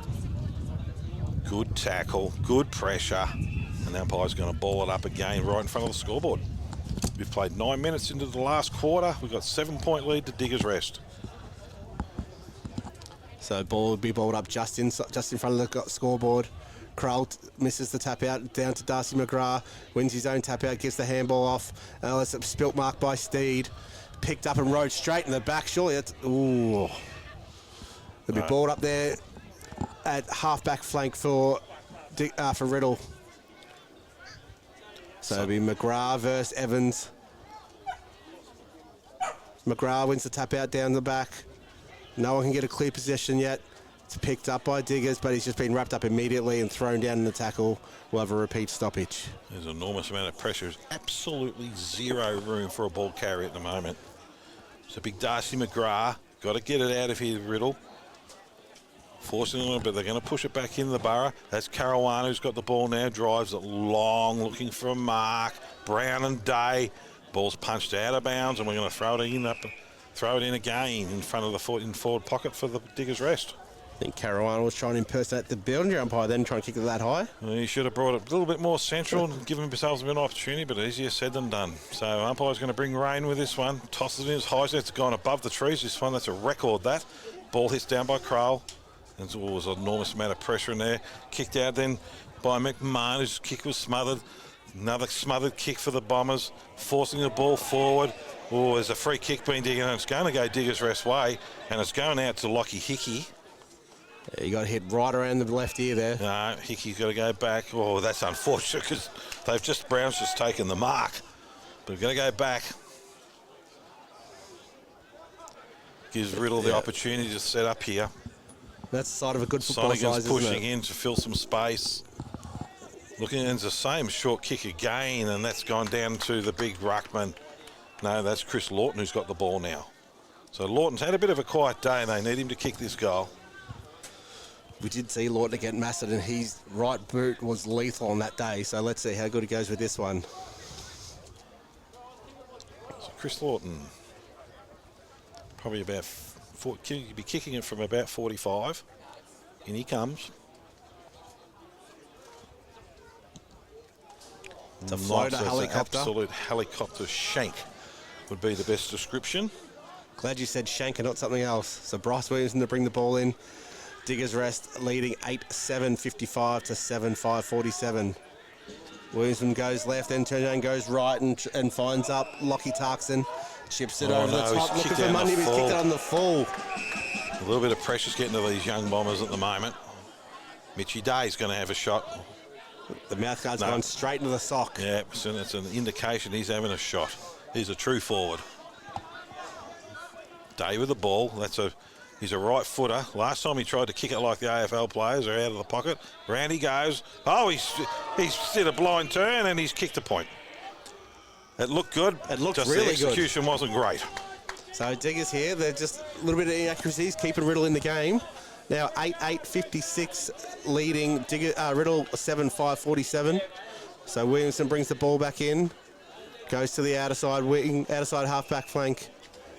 Good tackle. Good pressure. And the umpire's going to ball it up again right in front of the scoreboard. We've played 9 minutes into the last quarter. We've got 7-point lead to Diggers Rest. So ball will be balled up just in front of the scoreboard. Krull misses the tap out down to Darcy McGrath, wins his own tap out, gets the handball off. It's a spilt mark by Steed. Picked up and rode straight in the back. Surely that's. Ooh. They'll be balled up there at half-back flank for Riddell. So it'll be McGrath versus Evans. McGrath wins the tap out down the back. No one can get a clear possession yet. It's picked up by Diggers, but he's just been wrapped up immediately and thrown down in the tackle. We'll have a repeat stoppage. There's an enormous amount of pressure. There's absolutely zero room for a ball carry at the moment. So big Darcy McGrath, got to get it out of here, Riddell. Forcing it, but they're going to push it back in the Borough. That's Caruana who's got the ball now, drives it long, looking for a mark. Brown and Day. Ball's punched out of bounds, and we're going to throw it in again in front of the forward pocket for the Diggers Rest. I think Caruana was trying to impersonate the Belgian umpire, then trying to kick it that high. Well, he should have brought it a little bit more central and given themselves a bit of opportunity, but easier said than done. So umpire's going to bring rain with this one. Tosses it in as high as it's gone above the trees. This one, that's a record, that. Ball hits down by Krull. There's always an enormous amount of pressure in there. Kicked out then by McMahon, whose kick was smothered. Another smothered kick for the Bombers, forcing the ball forward. Oh, there's a free kick being Diggers, and it's going to go Diggers Rest way, and it's going out to Lockie Hickey. Yeah, you got hit right around the left ear there. No, Hickey's got to go back. Oh, that's unfortunate because Brown's just taken the mark. But we've got to go back. Gives Riddell the opportunity to set up here. That's the side of a good football Sonigan's pushing in to fill some space. Looking at the same short kick again, and that's gone down to the big ruckman. No, that's Chris Lawton who's got the ball now. So Lawton's had a bit of a quiet day, and they need him to kick this goal. We did see Lawton get mastered, and his right boot was lethal on that day. So let's see how good he goes with this one. So Chris Lawton, probably about he'd be kicking it from about 45. In he comes. It's a floater helicopter. An absolute helicopter shank would be the best description. Glad you said shank and not something else. So Bryce Williamson to bring the ball in. Diggers Rest leading 8-7, 55 to 7-5, 47. Williamson goes left, then turns around, goes right and finds up Lockie Tarkson. Chips it over the top, looking for Mundy, but he's kicked it on the full. A little bit of pressure's getting to these young Bombers at the moment. Mitchy Day's going to have a shot. The mouth guard's gone straight into the sock. Yeah, so that's an indication he's having a shot. He's a true forward. Day with the ball. He's a right footer. Last time he tried to kick it like the AFL players, are out of the pocket. Round he goes. Oh, he's did a blind turn and he's kicked a point. It looked good. It looked just really the execution good. wasn't great. So Diggers here, they're just a little bit of inaccuracies, keeping Riddell in the game. Now 8-8-56 leading Riddell 7-5-47. So Williamson brings the ball back in, goes to the outer side wing, outer side half-back flank,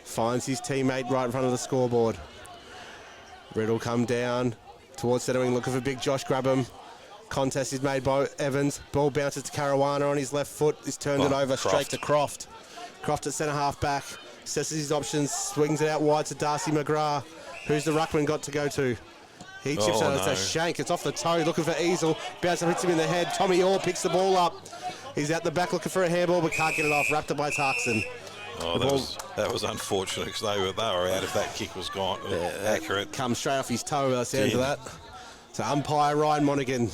finds his teammate right in front of the scoreboard. Riddell come down towards centre wing, looking for big Josh Grabham. Contest is made by Evans. Ball bounces to Caruana on his left foot. He's turned it over straight to Croft. Croft at centre half-back, assesses his options, swings it out wide to Darcy McGrath. Who's the ruckman got to go to? He chips out. It's a shank. It's off the toe. Looking for Easel. Bounce hits him in the head. Tommy Orr picks the ball up. He's out the back looking for a handball, but can't get it off. Wrapped up by Tarkson. Oh, that was unfortunate because they were out if that kick was gone accurate. Comes straight off his toe by the sounds of that. So umpire Ryan Monaghan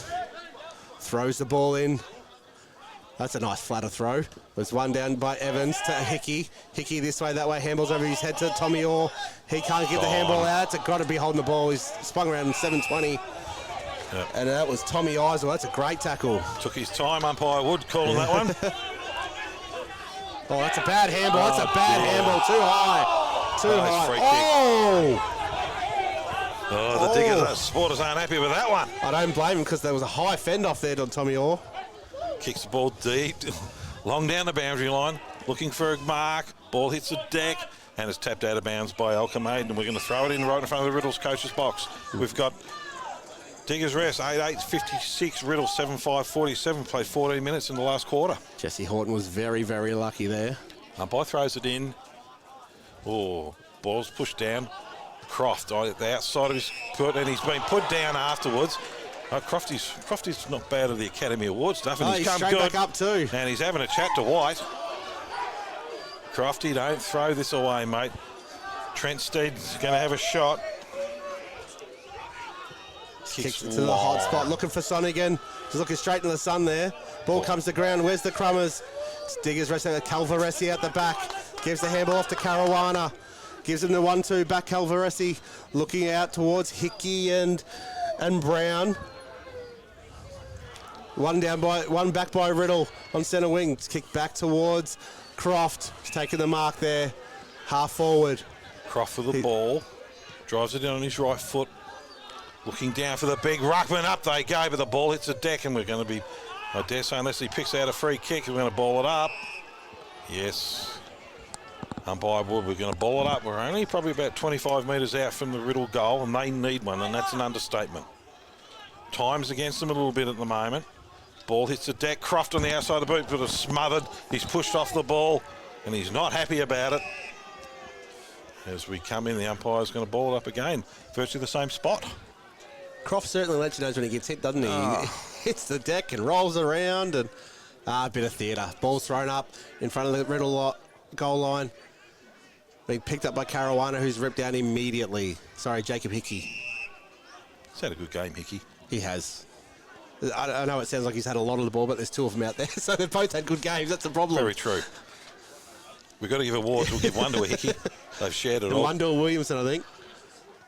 throws the ball in. That's a nice flatter throw. There's one down by Evans to Hickey. Hickey this way, that way, handballs over his head to Tommy Orr. He can't get the handball out. It's got to be holding the ball. He's spun around in 7:20. Yep. And that was Tommy Eisel. That's a great tackle. Took his time, umpire Wood calling that one. Oh, that's a bad handball. That's a bad handball. Too high. Too high. Free kick. Oh! The Diggers supporters aren't happy with that one. I don't blame him because there was a high fend off there on Tommy Orr. Kicks the ball deep, long down the boundary line, looking for a mark. Ball hits the deck and is tapped out of bounds by Alcamaid, and we're going to throw it in right in front of the Riddell's coach's box. We've got Diggers rest, 8-8-56, Riddell 7-5-47, played 14 minutes in the last quarter. Jesse Horton was very, very lucky there. Umpire throws it in. Oh, ball's pushed down. Croft at the outside of his foot, and he's been put down afterwards. Crofty's not bad at the Academy Award stuff, and he's come straight good. Back up too. And he's having a chat to White. Crofty, don't throw this away, mate. Trent Steed's going to have a shot. Kicks it to the hot spot, looking for Sonigan. He's looking straight in the sun there. Ball comes to ground. Where's the Crummers? Diggers resting at Calvaresi at the back. Gives the handball off to Caruana. Gives him the 1-2 back. Calvaresi looking out towards Hickey and Brown. One back by Riddell on centre wing. It's kicked back towards Croft. He's taking the mark there. Half forward. Croft with the ball. Drives it in on his right foot. Looking down for the big ruckman. Up they go, but the ball hits the deck, and we're going to be, I dare say, unless he picks out a free kick, we're going to ball it up. Yes. Umpire Wood, we're going to ball it up. We're only probably about 25 metres out from the Riddell goal, and they need one, and that's an understatement. Time's against them a little bit at the moment. Ball hits the deck. Croft on the outside of the boot, but it's smothered. He's pushed off the ball, and he's not happy about it. As we come in, the umpire's going to ball it up again. Virtually the same spot. Croft certainly lets you know when he gets hit, doesn't he? He hits the deck and rolls around, and a bit of theatre. Ball's thrown up in front of the Riddell goal line. Being picked up by Caruana, who's ripped down immediately. Sorry, Jacob Hickey. He's had a good game, Hickey. He has. I know it sounds like he's had a lot of the ball, but there's two of them out there, so they've both had good games. That's the problem. Very true. We've got to give awards. We'll give one to a Hickey. They've shared it and all. one to a Williamson, I think.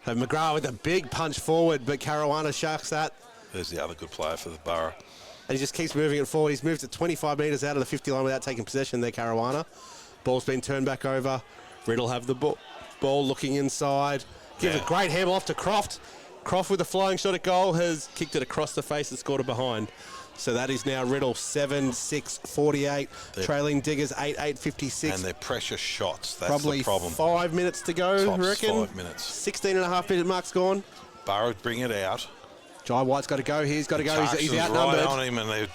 So McGrath with a big punch forward, but Caruana sharks that. There's the other good player for the Borough. And he just keeps moving it forward. He's moved it 25 metres out of the 50 line without taking possession there, Caruana. Ball's been turned back over. Riddell have the ball looking inside. Gives a great handle off to Croft. Croft with a flying shot at goal has kicked it across the face and scored it behind. So that is now Riddell 7-6-48, trailing Diggers 8-8-56. And their pressure shots, that's probably the problem. 5 minutes to go, Tops I reckon. 5 minutes. 16.5 minute mark's gone. Borough bring it out. Jai White's got to go. He's got to go. He's Tarkson's outnumbered. right on him, and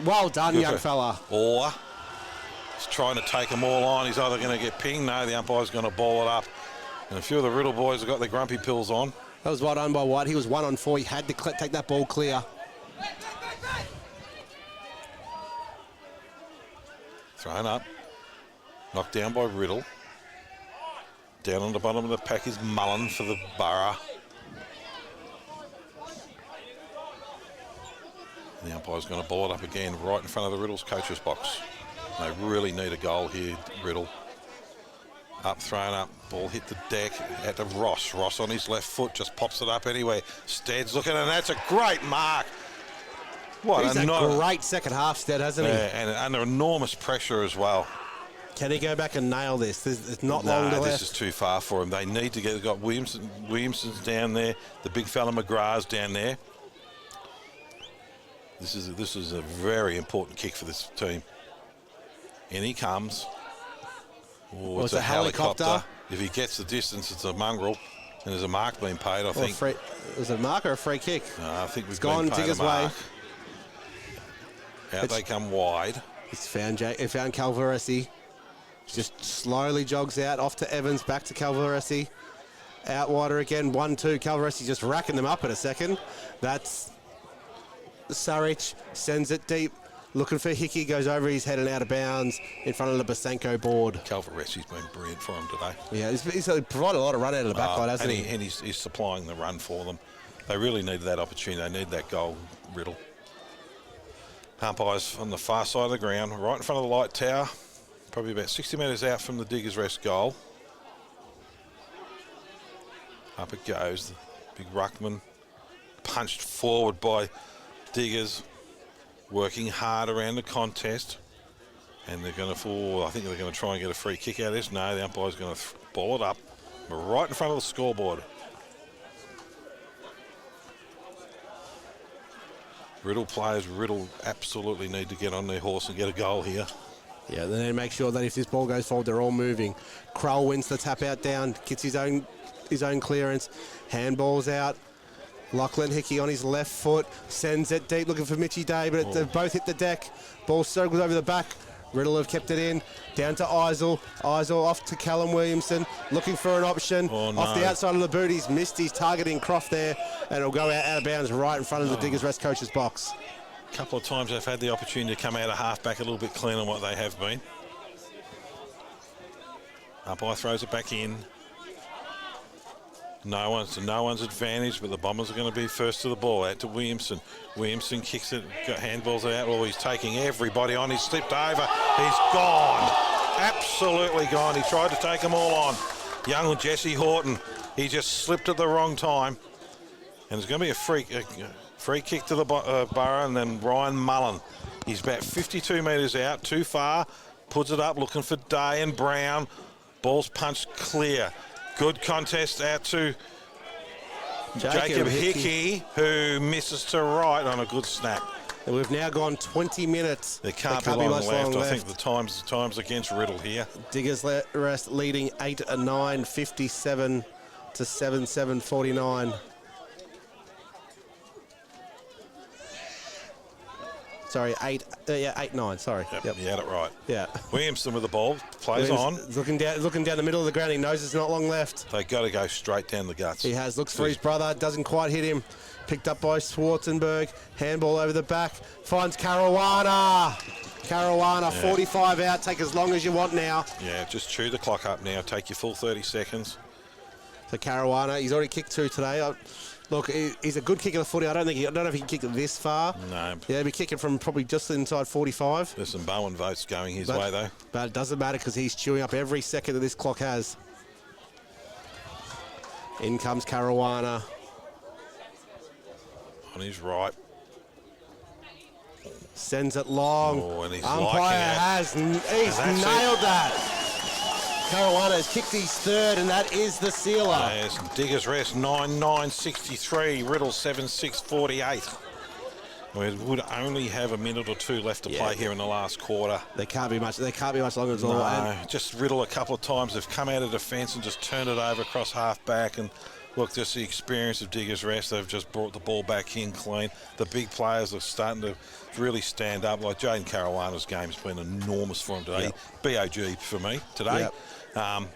well done, young fella. Or he's trying to take them all on. He's either going to get pinged. No, the umpire's going to ball it up. And a few of the Riddell boys have got their grumpy pills on. That was well done by White. He was 1 on 4. He had to take that ball clear. Thrown up. Knocked down by Riddell. Down on the bottom of the pack is Mullen for the Borough. The umpire's going to ball it up again right in front of the Riddell's coach's box. They really need a goal here, Riddell. Up, thrown up, ball hit the deck, out to Ross. Ross on his left foot, just pops it up anywhere. Stead's looking, and that's a great mark. What He's had a great second half, Stead, hasn't he? And under enormous pressure as well. Can he go back and nail this? There's not long to left. This is too far for him. They need to get. They've got Williamson's down there. The big fella McGrath's down there. This is a very important kick for this team. In he comes. Oh, it's a helicopter. If he gets the distance, it's a mongrel. And there's a mark being paid, I think. Was it a mark or a free kick? No, I think we've gone Digger's way. Out they come wide. It's found Calvaresi. Just slowly jogs out, off to Evans, back to Calvaresi. Out wider again, 1-2. Calvaresi just racking them up in a second. That's Saric, sends it deep. Looking for Hickey, goes over his head and out of bounds in front of the Basenko board. Calvaresi's been brilliant for him today. Yeah, he's provided a lot of run out of the back line, hasn't he? And he's supplying the run for them. They really needed that opportunity. They need that goal, Riddell. Umpires on the far side of the ground, right in front of the light tower, probably about 60 metres out from the Diggers Rest goal. Up it goes. The big ruckman punched forward by Diggers, working hard around the contest. And they're going to, I think they're going to try and get a free kick out of this. No, the umpire's going to ball it up right in front of the scoreboard. Riddell absolutely need to get on their horse and get a goal here. Yeah, they need to make sure that if this ball goes forward, they're all moving. Krull wins the tap out down, gets his own clearance, handballs out. Lachlan Hickey on his left foot, sends it deep, looking for Mitchy Day, but they've both hit the deck. Ball circles over the back. Riddell have kept it in, down to Eisel. Eisel off to Callum Williamson, looking for an option. Oh, no. Off the outside of the boot, he's missed his targeting Croft there, and it'll go out of bounds right in front of the Diggers Rest coach's box. A couple of times they've had the opportunity to come out of half-back a little bit cleaner than what they have been. Umpire throws it back in. No one's advantage, but the Bombers are going to be first to the ball. Out to Williamson. Williamson kicks it, got handballs it out. Oh, he's taking everybody on. He's slipped over. He's gone. Absolutely gone. He tried to take them all on. Young Jesse Horton. He just slipped at the wrong time. And it's going to be a free kick to the Borough, and then Ryan Mullen. He's about 52 metres out, too far. Puts it up, looking for Day and Brown. Ball's punched clear. Good contest out to Jacob Hickey, who misses to right on a good snap. And we've now gone 20 minutes. There can't be much left. I think the time's against Riddell here. Diggers Rest leading 8-9, 57 to 7-7, 49. Sorry, 8-9. Sorry. Yep. You had it right. Yeah. Williamson with the ball, plays on. Looking down the middle of the ground. He knows there's not long left. They got to go straight down the guts. He has. Looks for his brother. Doesn't quite hit him. Picked up by Schwarzenberg. Handball over the back. Finds Caruana. Caruana, 45 out. Take as long as you want now. Yeah, just chew the clock up now. Take your full 30 seconds. So Caruana, he's already kicked 2 today. Look, he's a good kicker of the footy. I don't know if he can kick it this far. No. Yeah, he'll be kicking from probably just inside 45. There's some Bowen votes going his way, though. But it doesn't matter because he's chewing up every second that this clock has. In comes Caruana. On his right. Sends it long. Oh, and he's umpire he's nailed that. Caruana has kicked his third, and that is the sealer. Yes, Diggers Rest 9-9-63, Riddell 7-6-48. We would only have a minute or two left to play here in the last quarter. There can't be much longer at all. No, just Riddell a couple of times. They've come out of defence and just turned it over across half-back. And look, just the experience of Diggers Rest. They've just brought the ball back in clean. The big players are starting to really stand up. Like Jaden Caruana's game's been enormous for him today. BOG for me today. Yep. I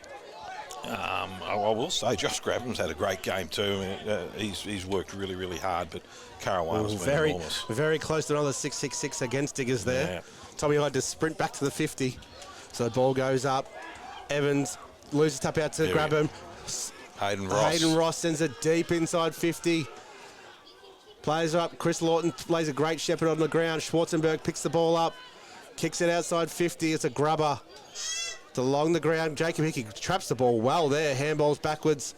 will say Josh Grabham's had a great game too. He's worked really, really hard, but Caruana's been enormous. Very close to another 6-6-6 against Diggers there. Yeah. Tommy had to sprint back to the 50. So the ball goes up. Evans loses tap out to Grabham. Hayden Ross sends it deep inside 50. Plays up. Chris Lawton lays a great shepherd on the ground. Schwarzenberg picks the ball up. Kicks it outside 50. It's a grubber. It's along the ground. Jacob Hickey traps the ball well there. Handballs backwards.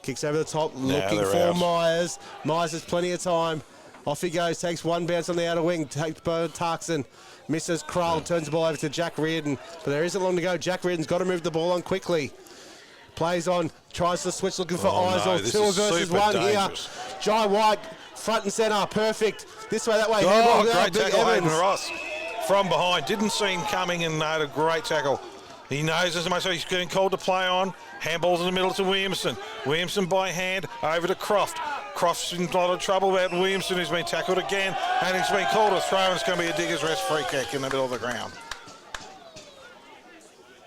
Kicks over the top. Looking for out. Myers. Myers has plenty of time. Off he goes. Takes one bounce on the outer wing. Takes Tarkson. Misses Krull. Turns the ball over to Jack Reardon. But there isn't long to go. Jack Reardon's got to move the ball on quickly. Plays on. Tries to switch looking for Eisel. This 2 is versus super 1 dangerous. here. Jai White. Front and centre. Perfect. This way, that way. Oh, Handball. great Big tackle, Hayden Evans. Ross. From behind. Didn't see him coming and had a great tackle. He knows as much, so he's getting called to play on. Handballs in the middle to Williamson. Williamson by hand over to Croft. Croft's in a lot of trouble about Williamson, who's been tackled again, and he's been called a throw, and it's going to be a Diggers Rest free kick in the middle of the ground.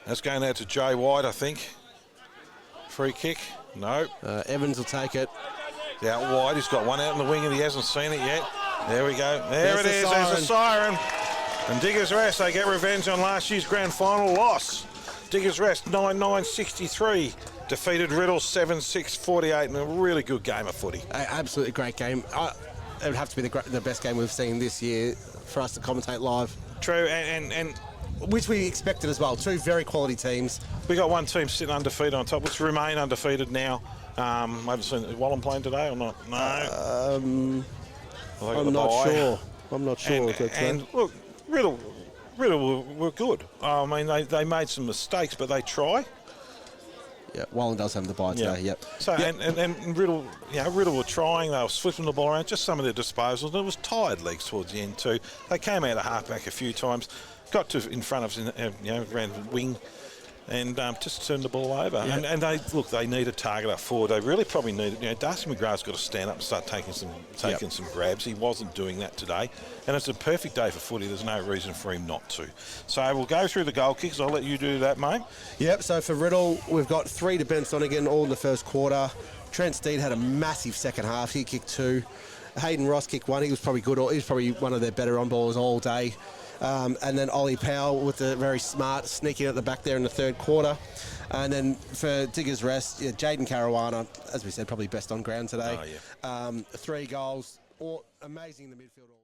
That's going out to Jay White, I think. Free kick. No. Evans will take it. Out wide. He's got one out in the wing and he hasn't seen it yet. There we go. There it is. There's a siren. And Diggers Rest, they get revenge on last year's grand final loss. Diggers Rest 9-9-63. Defeated Riddell 7-6-48 in a really good game of footy. Absolutely great game. It would have to be the best game we've seen this year for us to commentate live. True, and which we expected as well. 2 very quality teams. we got one team sitting undefeated on top, which remain undefeated now. I haven't seen Wallen playing today or not? No. I'm not sure. I'm not sure. And look, Riddell were good. I mean, they made some mistakes, but they try. Yeah, Wallen does have the bye today. Yep. So and Riddell, Riddell were trying. They were flipping the ball around. Just some of their disposals. And it was tired legs towards the end too. They came out of halfback a few times, got to in front of us, around the wing, and just turned the ball over. Yeah. And they need a target up forward. They really probably need. Darcy McGrath's got to stand up and start taking some grabs. He wasn't doing that today, and it's a perfect day for footy. There's no reason for him not to. So we'll go through the goal kicks. I'll let you do that, mate. Yep. So for Riddell, we've got 3 to Ben Sonigan, all in the first quarter. Trent Steed had a massive second half. He kicked 2. Hayden Ross kicked 1. He was probably good. He was probably one of their better on ballers all day. And then Ollie Powell with a very smart sneaking at the back there in the third quarter. And then for Diggers Rest, Jaden Caruana, as we said, probably best on ground today. 3 goals, amazing in the midfield.